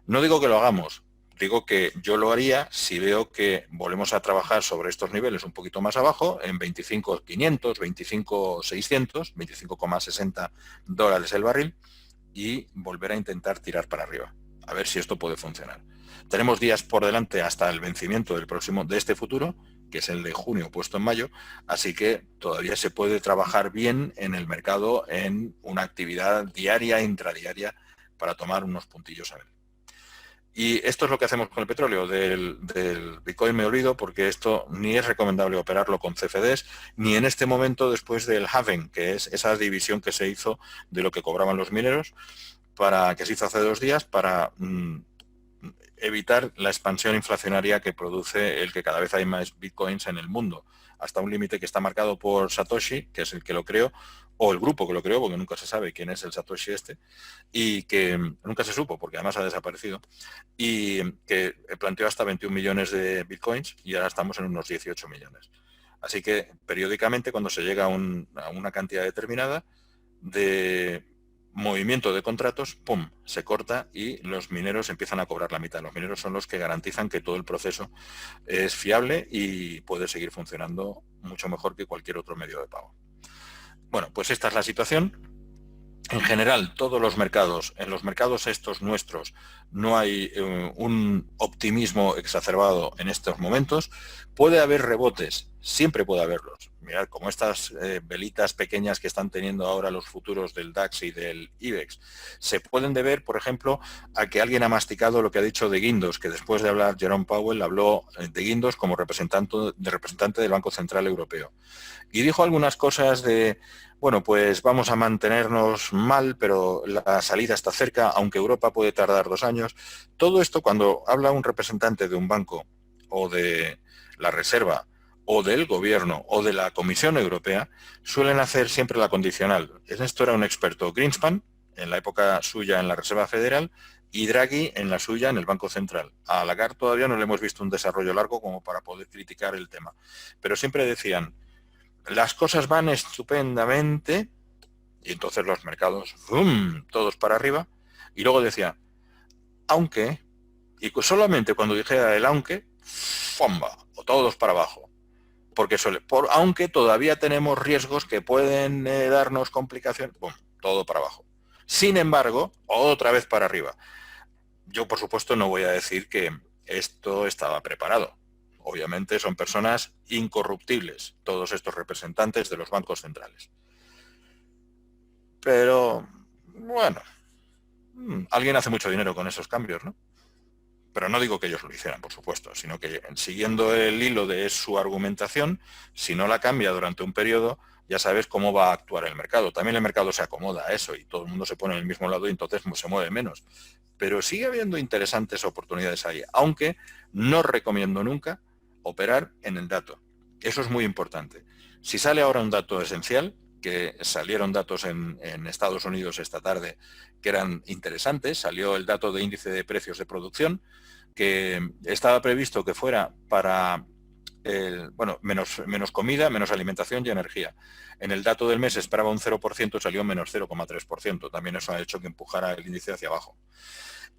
No digo que lo hagamos, digo que yo lo haría si veo que volvemos a trabajar sobre estos niveles un poquito más abajo, en 25.500, 25.600, 25,60 dólares el barril, y volver a intentar tirar para arriba. A ver si esto puede funcionar. Tenemos días por delante hasta el vencimiento de este futuro, que es el de junio puesto en mayo, así que todavía se puede trabajar bien en el mercado en una actividad diaria, intradiaria, para tomar unos puntillos a ver. Y esto es lo que hacemos con el petróleo. Del Bitcoin me olvido porque esto ni es recomendable operarlo con CFDs, ni en este momento después del halving, que es esa división que se hizo de lo que cobraban los mineros, que se hizo hace 2 días, para evitar la expansión inflacionaria que produce el que cada vez hay más Bitcoins en el mundo, hasta un límite que está marcado por Satoshi, que es el que lo creó, o el grupo que lo creó, porque nunca se sabe quién es el Satoshi este, y que nunca se supo, porque además ha desaparecido, y que planteó hasta 21 millones de Bitcoins, y ahora estamos en unos 18 millones. Así que periódicamente, cuando se llega a una cantidad determinada de movimiento de contratos, ¡pum!, se corta y los mineros empiezan a cobrar la mitad. Los mineros son los que garantizan que todo el proceso es fiable y puede seguir funcionando mucho mejor que cualquier otro medio de pago. Bueno, pues esta es la situación. En general, todos los mercados, en los mercados estos nuestros, no hay un optimismo exacerbado en estos momentos. Puede haber rebotes, siempre puede haberlos. Mirad, como estas velitas pequeñas que están teniendo ahora los futuros del DAX y del IBEX, se pueden deber, por ejemplo, a que alguien ha masticado lo que ha dicho de Guindos, que después de hablar Jerome Powell habló de Guindos como representante del Banco Central Europeo. Y dijo algunas cosas de, bueno, pues vamos a mantenernos mal, pero la salida está cerca, aunque Europa puede tardar 2 años. Todo esto, cuando habla un representante de un banco o de la Reserva o del Gobierno o de la Comisión Europea, suelen hacer siempre la condicional. En esto era un experto Greenspan, en la época suya en la Reserva Federal, y Draghi en la suya en el Banco Central. A Lagarde todavía no le hemos visto un desarrollo largo como para poder criticar el tema. Pero siempre decían, las cosas van estupendamente, y entonces los mercados, ¡bum!, todos para arriba, y luego decía, aunque, y solamente cuando dijera el aunque, ¡fomba!, o todos para abajo, porque aunque todavía tenemos riesgos que pueden darnos complicaciones, ¡bum!, todo para abajo. Sin embargo, otra vez para arriba. Yo, por supuesto, no voy a decir que esto estaba preparado. Obviamente son personas incorruptibles, todos estos representantes de los bancos centrales. Pero, bueno, alguien hace mucho dinero con esos cambios, ¿no? Pero no digo que ellos lo hicieran, por supuesto, sino que siguiendo el hilo de su argumentación, si no la cambia durante un periodo, ya sabes cómo va a actuar el mercado. También el mercado se acomoda a eso y todo el mundo se pone en el mismo lado y entonces se mueve menos. Pero sigue habiendo interesantes oportunidades ahí, aunque no recomiendo nunca operar en el dato. Eso es muy importante. Si sale ahora un dato esencial, que salieron datos en Estados Unidos esta tarde que eran interesantes, salió el dato de índice de precios de producción, que estaba previsto que fuera para menos comida, menos alimentación y energía. En el dato del mes se esperaba un 0%, salió menos 0,3%. También eso ha hecho que empujara el índice hacia abajo.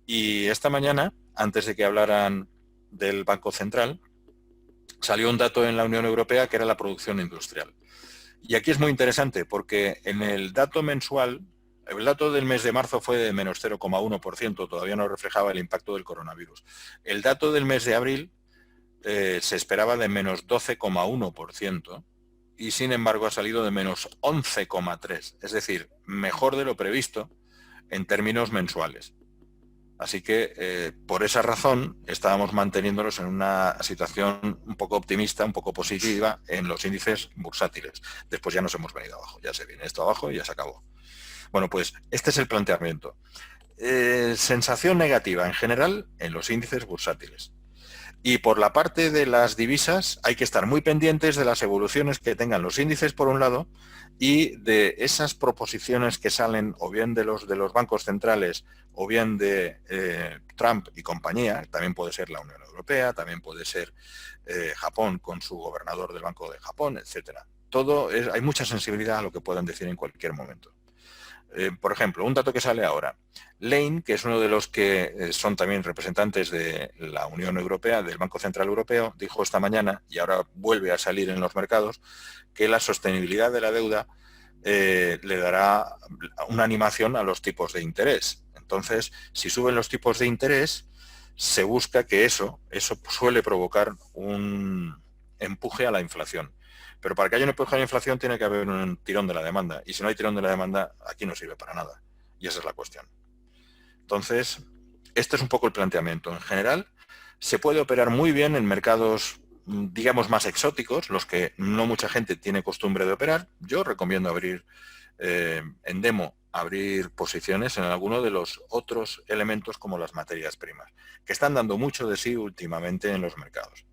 Y esta mañana, antes de que hablaran del Banco Central, salió un dato en la Unión Europea que era la producción industrial. Y aquí es muy interesante porque en el dato mensual, el dato del mes de marzo fue de menos 0,1%, todavía no reflejaba el impacto del coronavirus. El dato del mes de abril se esperaba de menos 12,1% y sin embargo ha salido de menos 11,3%, es decir, mejor de lo previsto en términos mensuales. Así que por esa razón estábamos manteniéndonos en una situación un poco optimista, un poco positiva en los índices bursátiles. Después ya nos hemos venido abajo, ya se viene esto abajo y ya se acabó. Bueno, pues este es el planteamiento. Sensación negativa en general en los índices bursátiles. Y por la parte de las divisas hay que estar muy pendientes de las evoluciones que tengan los índices por un lado y de esas proposiciones que salen o bien de los bancos centrales o bien de Trump y compañía, también puede ser la Unión Europea, también puede ser Japón con su gobernador del Banco de Japón, etcétera. Hay mucha sensibilidad a lo que puedan decir en cualquier momento. Por ejemplo, un dato que sale ahora. Lane, que es uno de los que son también representantes de la Unión Europea, del Banco Central Europeo, dijo esta mañana, y ahora vuelve a salir en los mercados, que la sostenibilidad de la deuda le dará una animación a los tipos de interés. Entonces, si suben los tipos de interés, se busca que eso suele provocar un empuje a la inflación. Pero para que haya un empuje a la inflación tiene que haber un tirón de la demanda. Y si no hay tirón de la demanda, aquí no sirve para nada. Y esa es la cuestión. Entonces, este es un poco el planteamiento. En general, se puede operar muy bien en mercados, digamos, más exóticos, los que no mucha gente tiene costumbre de operar. Yo recomiendo abrir en demo, abrir posiciones en alguno de los otros elementos como las materias primas, que están dando mucho de sí últimamente en los mercados.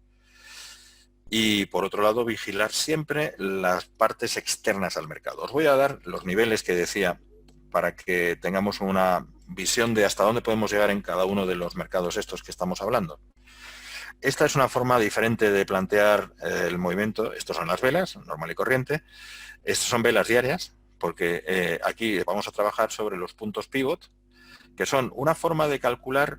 Y por otro lado, vigilar siempre las partes externas al mercado. Os voy a dar los niveles que decía para que tengamos una visión de hasta dónde podemos llegar en cada uno de los mercados estos que estamos hablando. Esta es una forma diferente de plantear el movimiento. Estos son las velas, normal y corriente. Estas son velas diarias, porque aquí vamos a trabajar sobre los puntos pivot, que son una forma de calcular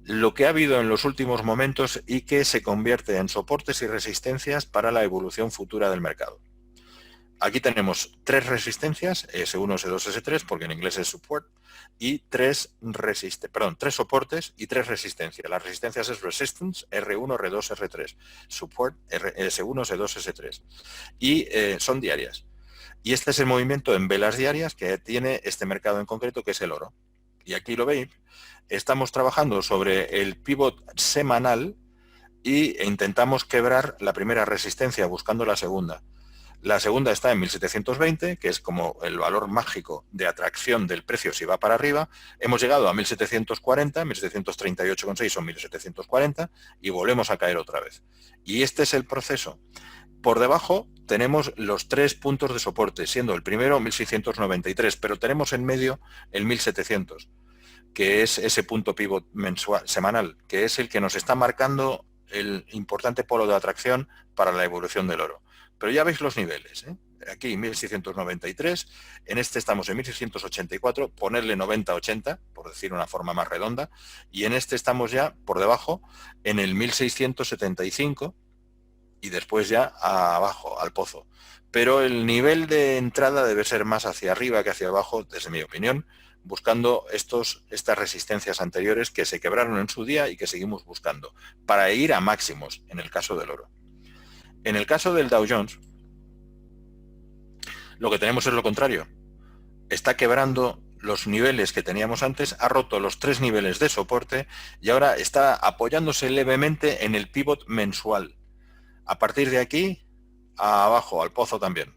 lo que ha habido en los últimos momentos y que se convierte en soportes y resistencias para la evolución futura del mercado. Aquí tenemos tres resistencias, S1, S2, S3, porque en inglés es support, y tres soportes y tres resistencias. Las resistencias es resistance, R1, R2, R3, support, S1, S2, S3. Y son diarias. Y este es el movimiento en velas diarias que tiene este mercado en concreto, que es el oro. Y aquí lo veis, estamos trabajando sobre el pivot semanal e intentamos quebrar la primera resistencia buscando la segunda. La segunda está en 1720, que es como el valor mágico de atracción del precio si va para arriba. Hemos llegado a 1740, 1738,6 son 1740 y volvemos a caer otra vez. Y este es el proceso. Por debajo tenemos los tres puntos de soporte, siendo el primero 1693, pero tenemos en medio el 1700, que es ese punto pivot semanal, que es el que nos está marcando el importante polo de atracción para la evolución del oro. Pero ya veis los niveles, ¿eh? Aquí 1693, en este estamos en 1684, ponerle 90-80, por decir una forma más redonda, y en este estamos ya por debajo en el 1675 y después ya abajo, al pozo. Pero el nivel de entrada debe ser más hacia arriba que hacia abajo, desde mi opinión, buscando estas resistencias anteriores que se quebraron en su día y que seguimos buscando, para ir a máximos en el caso del oro. En el caso del Dow Jones, lo que tenemos es lo contrario. Está quebrando los niveles que teníamos antes, ha roto los tres niveles de soporte y ahora está apoyándose levemente en el pivot mensual. A partir de aquí, abajo, al pozo también.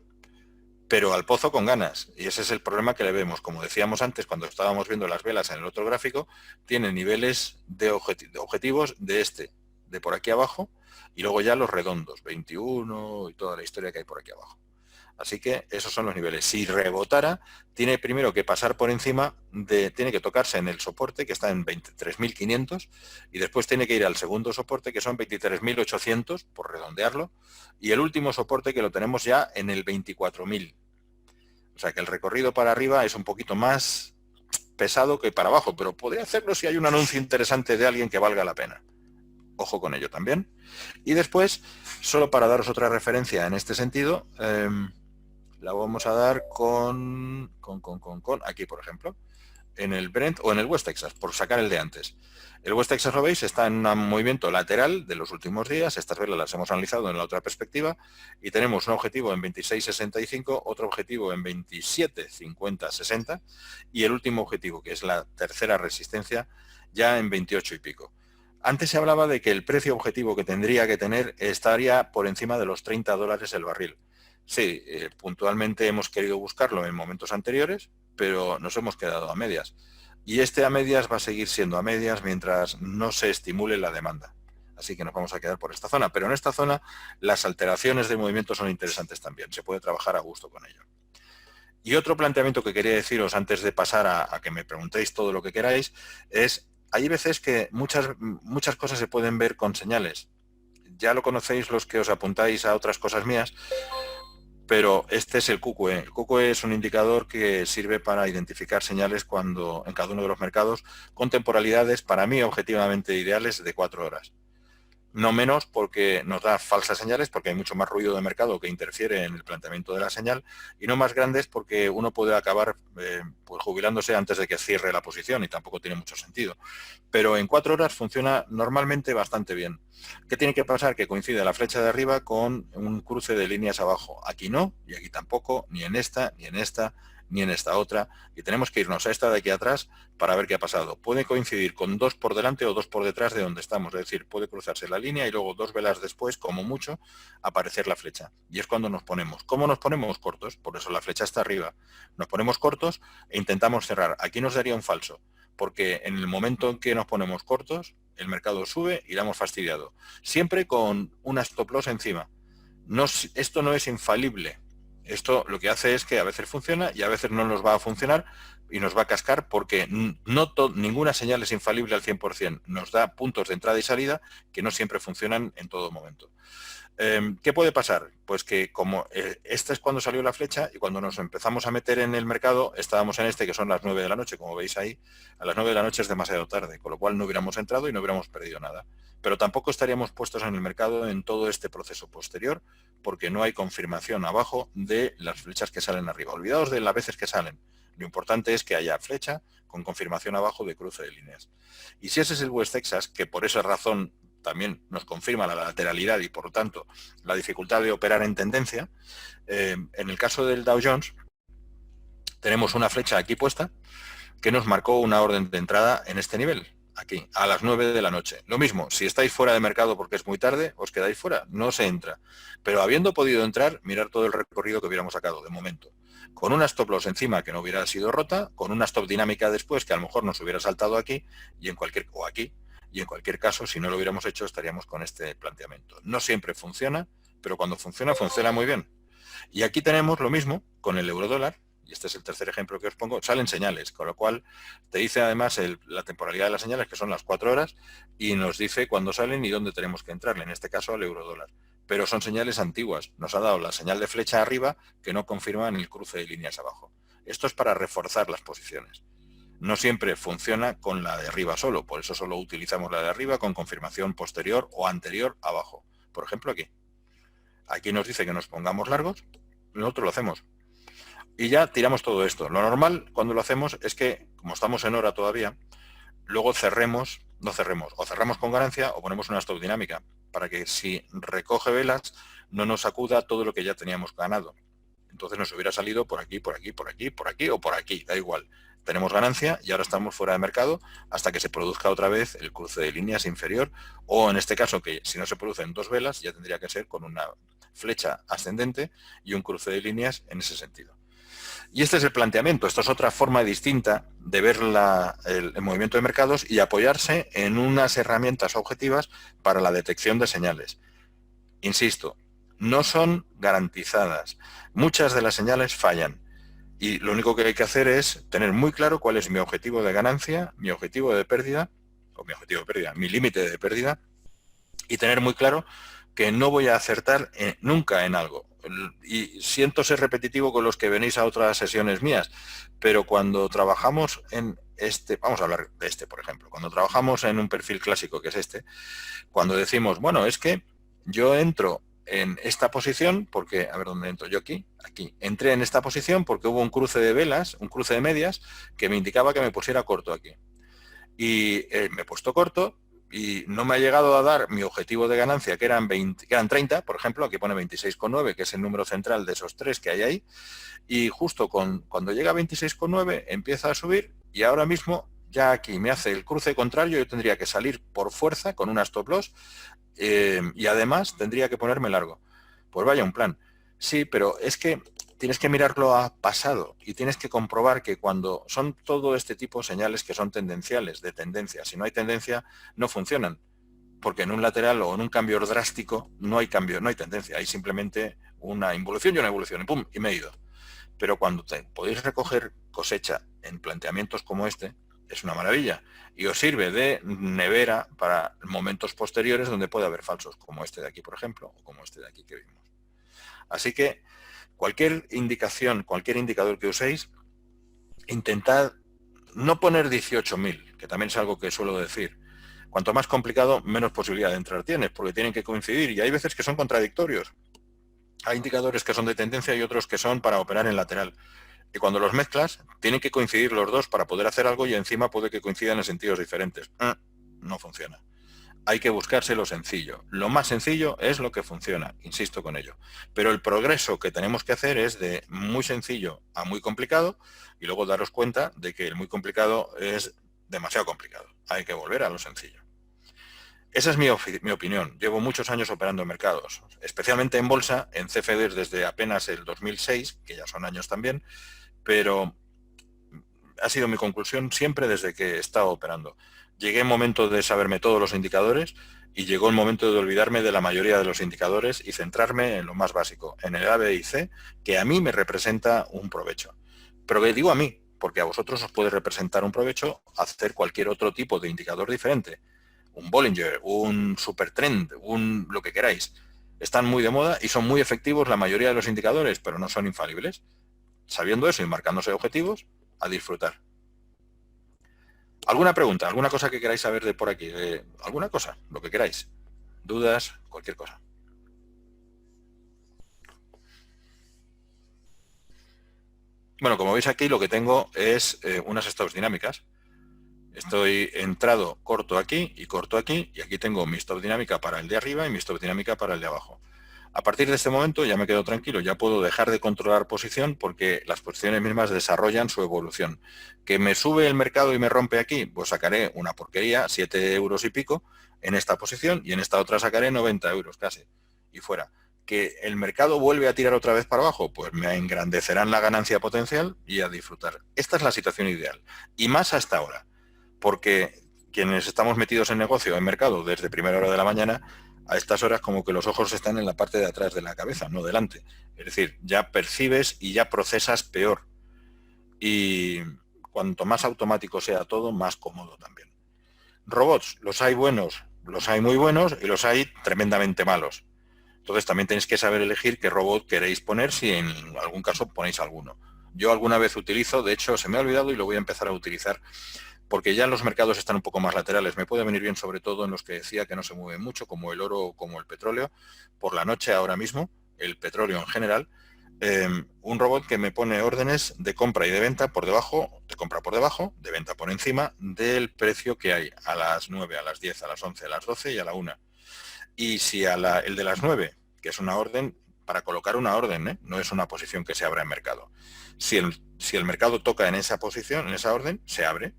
Pero al pozo con ganas. Y ese es el problema que le vemos. Como decíamos antes, cuando estábamos viendo las velas en el otro gráfico, tiene niveles de objetivos de por aquí abajo, y luego ya los redondos, 21 y toda la historia que hay por aquí abajo. Así que esos son los niveles. Si rebotara, tiene primero que pasar por encima tiene que tocarse en el soporte, que está en 23.500, y después tiene que ir al segundo soporte, que son 23.800, por redondearlo, y el último soporte que lo tenemos ya en el 24.000. O sea que el recorrido para arriba es un poquito más pesado que para abajo, pero podría hacerlo si hay un anuncio interesante de alguien que valga la pena. Ojo con ello también. Y después, solo para daros otra referencia en este sentido, la vamos a dar con aquí, por ejemplo, en el Brent o en el West Texas, por sacar el de antes. El West Texas, lo veis, está en un movimiento lateral de los últimos días. Estas velas las hemos analizado en la otra perspectiva y tenemos un objetivo en 26.65, otro objetivo en 27.50-60 y el último objetivo, que es la tercera resistencia, ya en 28 y pico. Antes se hablaba de que el precio objetivo que tendría que tener estaría por encima de los $30 el barril. Sí, puntualmente hemos querido buscarlo en momentos anteriores, pero nos hemos quedado a medias. Y este a medias va a seguir siendo a medias mientras no se estimule la demanda. Así que nos vamos a quedar por esta zona. Pero en esta zona las alteraciones de movimiento son interesantes también. Se puede trabajar a gusto con ello. Y otro planteamiento que quería deciros antes de pasar a que me preguntéis todo lo que queráis es, hay veces que muchas cosas se pueden ver con señales. Ya lo conocéis los que os apuntáis a otras cosas mías, pero este es el QQE. El QQE es un indicador que sirve para identificar señales en cada uno de los mercados con temporalidades, para mí, objetivamente ideales de 4 horas. No menos porque nos da falsas señales, porque hay mucho más ruido de mercado que interfiere en el planteamiento de la señal, y no más grandes porque uno puede acabar pues jubilándose antes de que cierre la posición y tampoco tiene mucho sentido. Pero en 4 horas funciona normalmente bastante bien. ¿Qué tiene que pasar? Que coincide la flecha de arriba con un cruce de líneas abajo. Aquí no, y aquí tampoco, ni en esta, ni en esta, ni en esta otra, y tenemos que irnos a esta de aquí atrás para ver qué ha pasado. Puede coincidir con 2 por delante o 2 por detrás de donde estamos, es decir, puede cruzarse la línea y luego 2 velas después, como mucho, aparecer la flecha. Y es cuando nos ponemos. ¿Cómo nos ponemos? Cortos, por eso la flecha está arriba. Nos ponemos cortos e intentamos cerrar. Aquí nos daría un falso, porque en el momento en que nos ponemos cortos, el mercado sube y la hemos fastidiado. Siempre con una stop loss encima. Esto no es infalible. Esto lo que hace es que a veces funciona y a veces no nos va a funcionar y nos va a cascar porque ninguna señal es infalible al 100%. Nos da puntos de entrada y salida que no siempre funcionan en todo momento. ¿Qué puede pasar? Pues que como esta es cuando salió la flecha y cuando nos empezamos a meter en el mercado, estábamos en que son las 9 de la noche, como veis ahí, a las 9 de la noche es demasiado tarde, con lo cual no hubiéramos entrado y no hubiéramos perdido nada. Pero tampoco estaríamos puestos en el mercado en todo este proceso posterior, porque no hay confirmación abajo de las flechas que salen arriba. Olvidaos de las veces que salen. Lo importante es que haya flecha con confirmación abajo de cruce de líneas. Y si ese es el West Texas, que por esa razón también nos confirma la lateralidad y, por lo tanto, la dificultad de operar en tendencia, en el caso del Dow Jones, tenemos una flecha aquí puesta que nos marcó una orden de entrada en este nivel, aquí, a las 9 de la noche. Lo mismo, si estáis fuera de mercado porque es muy tarde, os quedáis fuera, no se entra. Pero habiendo podido entrar, mirar todo el recorrido que hubiéramos sacado de momento. Con una stop loss encima que no hubiera sido rota, con una stop dinámica después que a lo mejor nos hubiera saltado aquí, y en cualquier caso, si no lo hubiéramos hecho, estaríamos con este planteamiento. No siempre funciona, pero cuando funciona, funciona muy bien. Y aquí tenemos lo mismo con el euro-dólar, y este es el tercer ejemplo que os pongo, salen señales, con lo cual te dice además la temporalidad de las señales, que son las 4 horas, y nos dice cuándo salen y dónde tenemos que entrarle, en este caso al euro-dólar. Pero son señales antiguas. Nos ha dado la señal de flecha arriba que no confirma en el cruce de líneas abajo. Esto es para reforzar las posiciones. No siempre funciona con la de arriba solo, por eso solo utilizamos la de arriba con confirmación posterior o anterior abajo. Por ejemplo, aquí. Aquí nos dice que nos pongamos largos, nosotros lo hacemos. Y ya tiramos todo esto. Lo normal cuando lo hacemos es que, como estamos en hora todavía, luego o cerramos con ganancia o ponemos una stop dinámica, para que si recoge velas no nos sacuda todo lo que ya teníamos ganado. Entonces nos hubiera salido por aquí, por aquí, por aquí, por aquí o por aquí, da igual. Tenemos ganancia y ahora estamos fuera de mercado hasta que se produzca otra vez el cruce de líneas inferior, o en este caso, que si no se producen 2 velas, ya tendría que ser con una flecha ascendente y un cruce de líneas en ese sentido. Y este es el planteamiento. Esto es otra forma distinta de ver el movimiento de mercados y apoyarse en unas herramientas objetivas para la detección de señales. Insisto, no son garantizadas. Muchas de las señales fallan. Y lo único que hay que hacer es tener muy claro cuál es mi objetivo de ganancia, mi objetivo de pérdida, mi límite de pérdida, y tener muy claro que no voy a acertar nunca en algo. Y siento ser repetitivo con los que venís a otras sesiones mías, pero cuando trabajamos en vamos a hablar de por ejemplo, cuando trabajamos en un perfil clásico que es cuando decimos, bueno, es que yo entro en esta posición porque, a ver dónde entro yo aquí, entré en esta posición porque hubo un cruce de velas, un cruce de medias que me indicaba que me pusiera corto aquí. Y me he puesto corto y no me ha llegado a dar mi objetivo de ganancia, que eran 30, por ejemplo, aquí pone 26,9, que es el número central de esos 3 que hay ahí, y justo cuando llega a 26,9 empieza a subir y ahora mismo ya aquí me hace el cruce contrario, yo tendría que salir por fuerza con una stop loss y además tendría que ponerme largo. Pues vaya un plan. Sí, pero es que tienes que mirarlo a pasado y tienes que comprobar que cuando son todo este tipo de señales que son tendenciales, de tendencia, si no hay tendencia, no funcionan. Porque en un lateral o en un cambio drástico no hay cambio, no hay tendencia, hay simplemente una involución y una evolución, y ¡pum! Y me he ido. Pero cuando podéis recoger cosecha en planteamientos como este, es una maravilla. Y os sirve de nevera para momentos posteriores donde puede haber falsos, como este de aquí, por ejemplo, o como este de aquí que vimos. Así que cualquier indicación, cualquier indicador que uséis, intentad no poner 18.000, que también es algo que suelo decir. Cuanto más complicado, menos posibilidad de entrar tienes, porque tienen que coincidir y hay veces que son contradictorios. Hay indicadores que son de tendencia y otros que son para operar en lateral. Y cuando los mezclas, tienen que coincidir los dos para poder hacer algo y encima puede que coincidan en sentidos diferentes. No funciona. Hay que buscarse lo sencillo. Lo más sencillo es lo que funciona, insisto con ello. Pero el progreso que tenemos que hacer es de muy sencillo a muy complicado y luego daros cuenta de que el muy complicado es demasiado complicado. Hay que volver a lo sencillo. Esa es mi opinión. Llevo muchos años operando en mercados, especialmente en bolsa, en CFDs desde apenas el 2006, que ya son años también, pero ha sido mi conclusión siempre desde que he estado operando. Llegué el momento de saberme todos los indicadores y llegó el momento de olvidarme de la mayoría de los indicadores y centrarme en lo más básico, en el A, B y C, que a mí me representa un provecho. Pero que digo a mí, porque a vosotros os puede representar un provecho hacer cualquier otro tipo de indicador diferente. Un Bollinger, un Supertrend, lo que queráis. Están muy de moda y son muy efectivos la mayoría de los indicadores, pero no son infalibles. Sabiendo eso y marcándose objetivos, a disfrutar. ¿Alguna pregunta? ¿Alguna cosa que queráis saber de por aquí? ¿Alguna cosa? Lo que queráis. ¿Dudas? Cualquier cosa. Bueno, como veis aquí lo que tengo es unas stops dinámicas. Estoy entrado corto aquí y aquí tengo mi stop dinámica para el de arriba y mi stop dinámica para el de abajo. A partir de este momento ya me quedo tranquilo, ya puedo dejar de controlar posición porque las posiciones mismas desarrollan su evolución. ¿Que me sube el mercado y me rompe aquí? Pues sacaré una porquería, 7 euros y pico en esta posición y en esta otra sacaré 90 euros casi y fuera. ¿Que el mercado vuelve a tirar otra vez para abajo? Pues me engrandecerán la ganancia potencial y a disfrutar. Esta es la situación ideal y más hasta ahora, porque quienes estamos metidos en negocio, en mercado, desde primera hora de la mañana, a estas horas como que los ojos están en la parte de atrás de la cabeza, no delante. Es decir, ya percibes y ya procesas peor. Y cuanto más automático sea todo, más cómodo también. Robots, los hay buenos, los hay muy buenos y los hay tremendamente malos. Entonces también tenéis que saber elegir qué robot queréis poner si en algún caso ponéis alguno. Yo alguna vez utilizo, de hecho se me ha olvidado y lo voy a empezar a utilizar, porque ya los mercados están un poco más laterales. Me puede venir bien sobre todo en los que decía que no se mueven mucho, como el oro o como el petróleo. Por la noche ahora mismo, el petróleo en general, un robot que me pone órdenes de compra y de venta por debajo, de compra por debajo, de venta por encima del precio que hay a las 9, a las 10, a las 11, a las 12 y a la 1. Y si el de las 9, que es una orden, para colocar una orden, no es una posición que se abra en mercado. Si el mercado toca en esa posición, en esa orden, se abre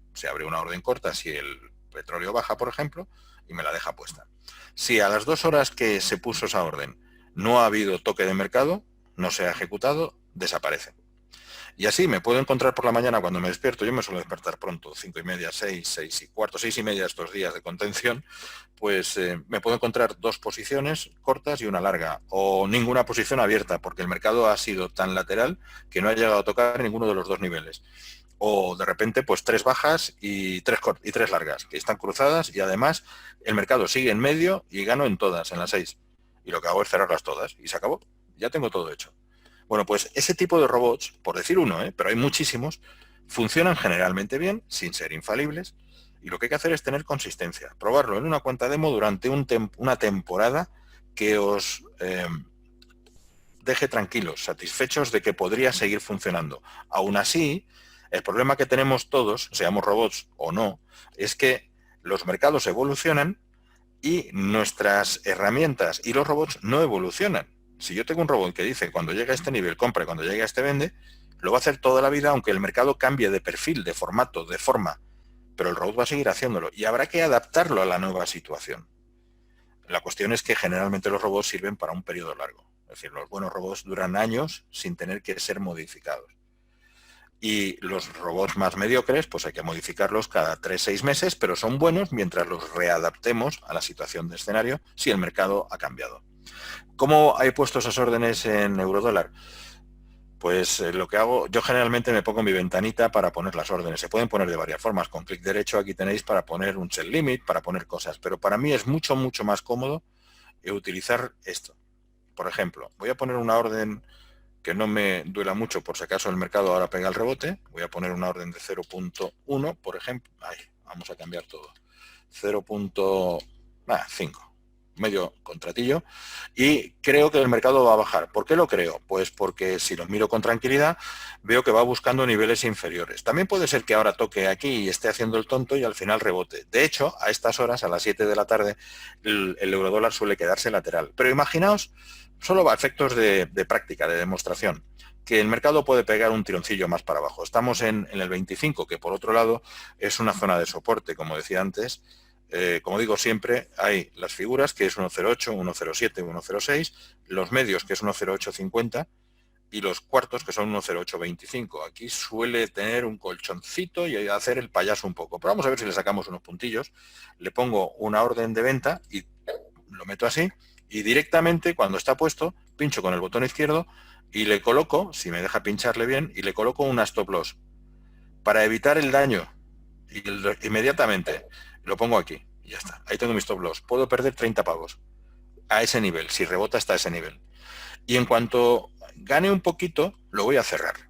una orden corta si el petróleo baja, por ejemplo, y me la deja puesta. Si a las 2 horas que se puso esa orden no ha habido toque de mercado, no se ha ejecutado, desaparece. Y así me puedo encontrar por la mañana cuando me despierto, yo me suelo despertar pronto, 5:30, 6, 6:15, 6:30 estos días de contención, pues me puedo encontrar dos posiciones cortas y una larga, o ninguna posición abierta, porque el mercado ha sido tan lateral que no ha llegado a tocar ninguno de los dos niveles. O de repente, pues tres bajas y tres largas, que están cruzadas y además el mercado sigue en medio y gano en todas, en las 6. Y lo que hago es cerrarlas todas y se acabó. Ya tengo todo hecho. Bueno, pues ese tipo de robots, por decir uno, pero hay muchísimos, funcionan generalmente bien, sin ser infalibles, y lo que hay que hacer es tener consistencia, probarlo en una cuenta demo durante una temporada que os deje tranquilos, satisfechos de que podría seguir funcionando. Aún así, el problema que tenemos todos, seamos robots o no, es que los mercados evolucionan y nuestras herramientas y los robots no evolucionan. Si yo tengo un robot que dice cuando llega a este nivel compra y cuando llega a este vende, lo va a hacer toda la vida aunque el mercado cambie de perfil, de formato, de forma, pero el robot va a seguir haciéndolo y habrá que adaptarlo a la nueva situación. La cuestión es que generalmente los robots sirven para un periodo largo. Es decir, los buenos robots duran años sin tener que ser modificados. Y los robots más mediocres, pues hay que modificarlos cada 3-6 meses, pero son buenos mientras los readaptemos a la situación de escenario si el mercado ha cambiado. ¿Cómo he puesto esas órdenes en eurodólar? Pues lo que hago, yo generalmente me pongo mi ventanita para poner las órdenes. Se pueden poner de varias formas. Con clic derecho aquí tenéis para poner un sell limit, para poner cosas. Pero para mí es mucho, mucho más cómodo utilizar esto. Por ejemplo, voy a poner una orden que no me duela mucho por si acaso el mercado ahora pega el rebote. Voy a poner una orden de 0.1, por ejemplo. Ay, vamos a cambiar todo. 0.5. Medio contratillo, y creo que el mercado va a bajar. ¿Por qué lo creo? Pues porque si lo miro con tranquilidad, veo que va buscando niveles inferiores. También puede ser que ahora toque aquí y esté haciendo el tonto y al final rebote. De hecho, a estas horas, a las 7 de la tarde, el eurodólar suele quedarse lateral. Pero imaginaos, solo a efectos de práctica, de demostración, que el mercado puede pegar un tironcillo más para abajo. Estamos en el 25, que por otro lado es una zona de soporte, como decía antes. Como digo siempre, hay las figuras, que es 1.08, 1.07, 1.06, los medios, que es 1.0850, y los cuartos, que son 1.0825. Aquí suele tener un colchoncito y hacer el payaso un poco. Pero vamos a ver si le sacamos unos puntillos. Le pongo una orden de venta y lo meto así, y directamente, cuando está puesto, pincho con el botón izquierdo y le coloco, si me deja pincharle bien, y le coloco una stop loss para evitar el daño. Y inmediatamente lo pongo aquí y ya está. Ahí tengo mi stop loss. Puedo perder 30 pavos a ese nivel, si rebota hasta ese nivel. Y en cuanto gane un poquito, lo voy a cerrar.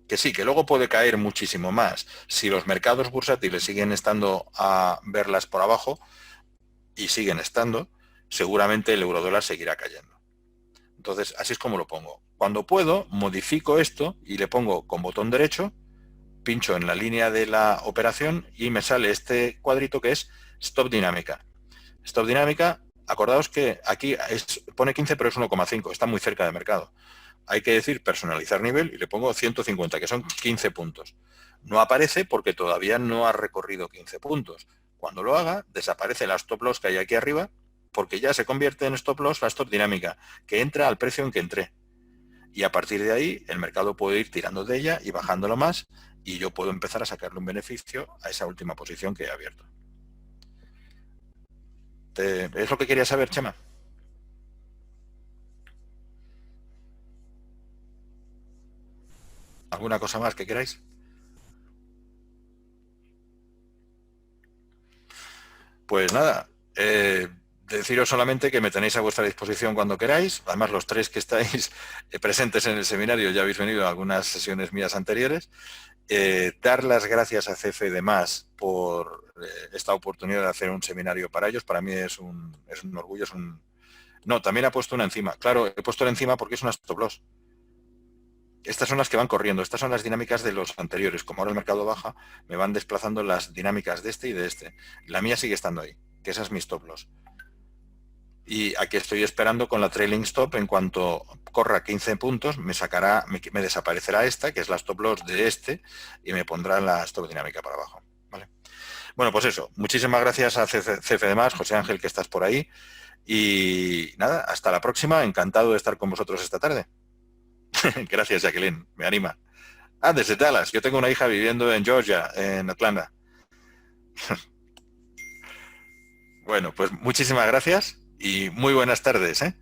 Que sí, que luego puede caer muchísimo más. Si los mercados bursátiles siguen estando a verlas por abajo, y siguen estando, seguramente el eurodólar seguirá cayendo. Entonces, así es como lo pongo. Cuando puedo, modifico esto y le pongo con botón derecho, pincho en la línea de la operación y me sale este cuadrito que es Stop Dinámica. Stop Dinámica, acordaos que aquí pone 15 pero es 1,5, está muy cerca de mercado. Hay que decir personalizar nivel y le pongo 150, que son 15 puntos. No aparece porque todavía no ha recorrido 15 puntos. Cuando lo haga, desaparece la stop loss que hay aquí arriba, porque ya se convierte en stop loss la stop dinámica, que entra al precio en que entré. Y a partir de ahí, el mercado puede ir tirando de ella y bajándolo más, y yo puedo empezar a sacarle un beneficio a esa última posición que he abierto. ¿Es lo que quería saber, Chema? ¿Alguna cosa más que queráis? Pues nada, deciros solamente que me tenéis a vuestra disposición cuando queráis. Además, los tres que estáis presentes en el seminario ya habéis venido a algunas sesiones mías anteriores. Dar las gracias a CFD+ por esta oportunidad de hacer un seminario para ellos. Para mí es un orgullo. No, también he puesto una encima. Claro, he puesto la encima porque es una stop loss. Estas son las que van corriendo, estas son las dinámicas de los anteriores. Como ahora el mercado baja, me van desplazando las dinámicas de este y de este. La mía sigue estando ahí, que esa es mi stop loss. Y aquí estoy esperando con la trailing stop. En cuanto corra 15 puntos, me desaparecerá esta, que es la stop loss de este, y me pondrá la stop dinámica para abajo. ¿Vale? Bueno, pues eso. Muchísimas gracias a CFD+, José Ángel, que estás por ahí. Y nada, hasta la próxima. Encantado de estar con vosotros esta tarde. Gracias, Jacqueline. Me anima. Ah, desde Dallas. Yo tengo una hija viviendo en Georgia, en Atlanta. Bueno, pues muchísimas gracias y muy buenas tardes, ¿eh?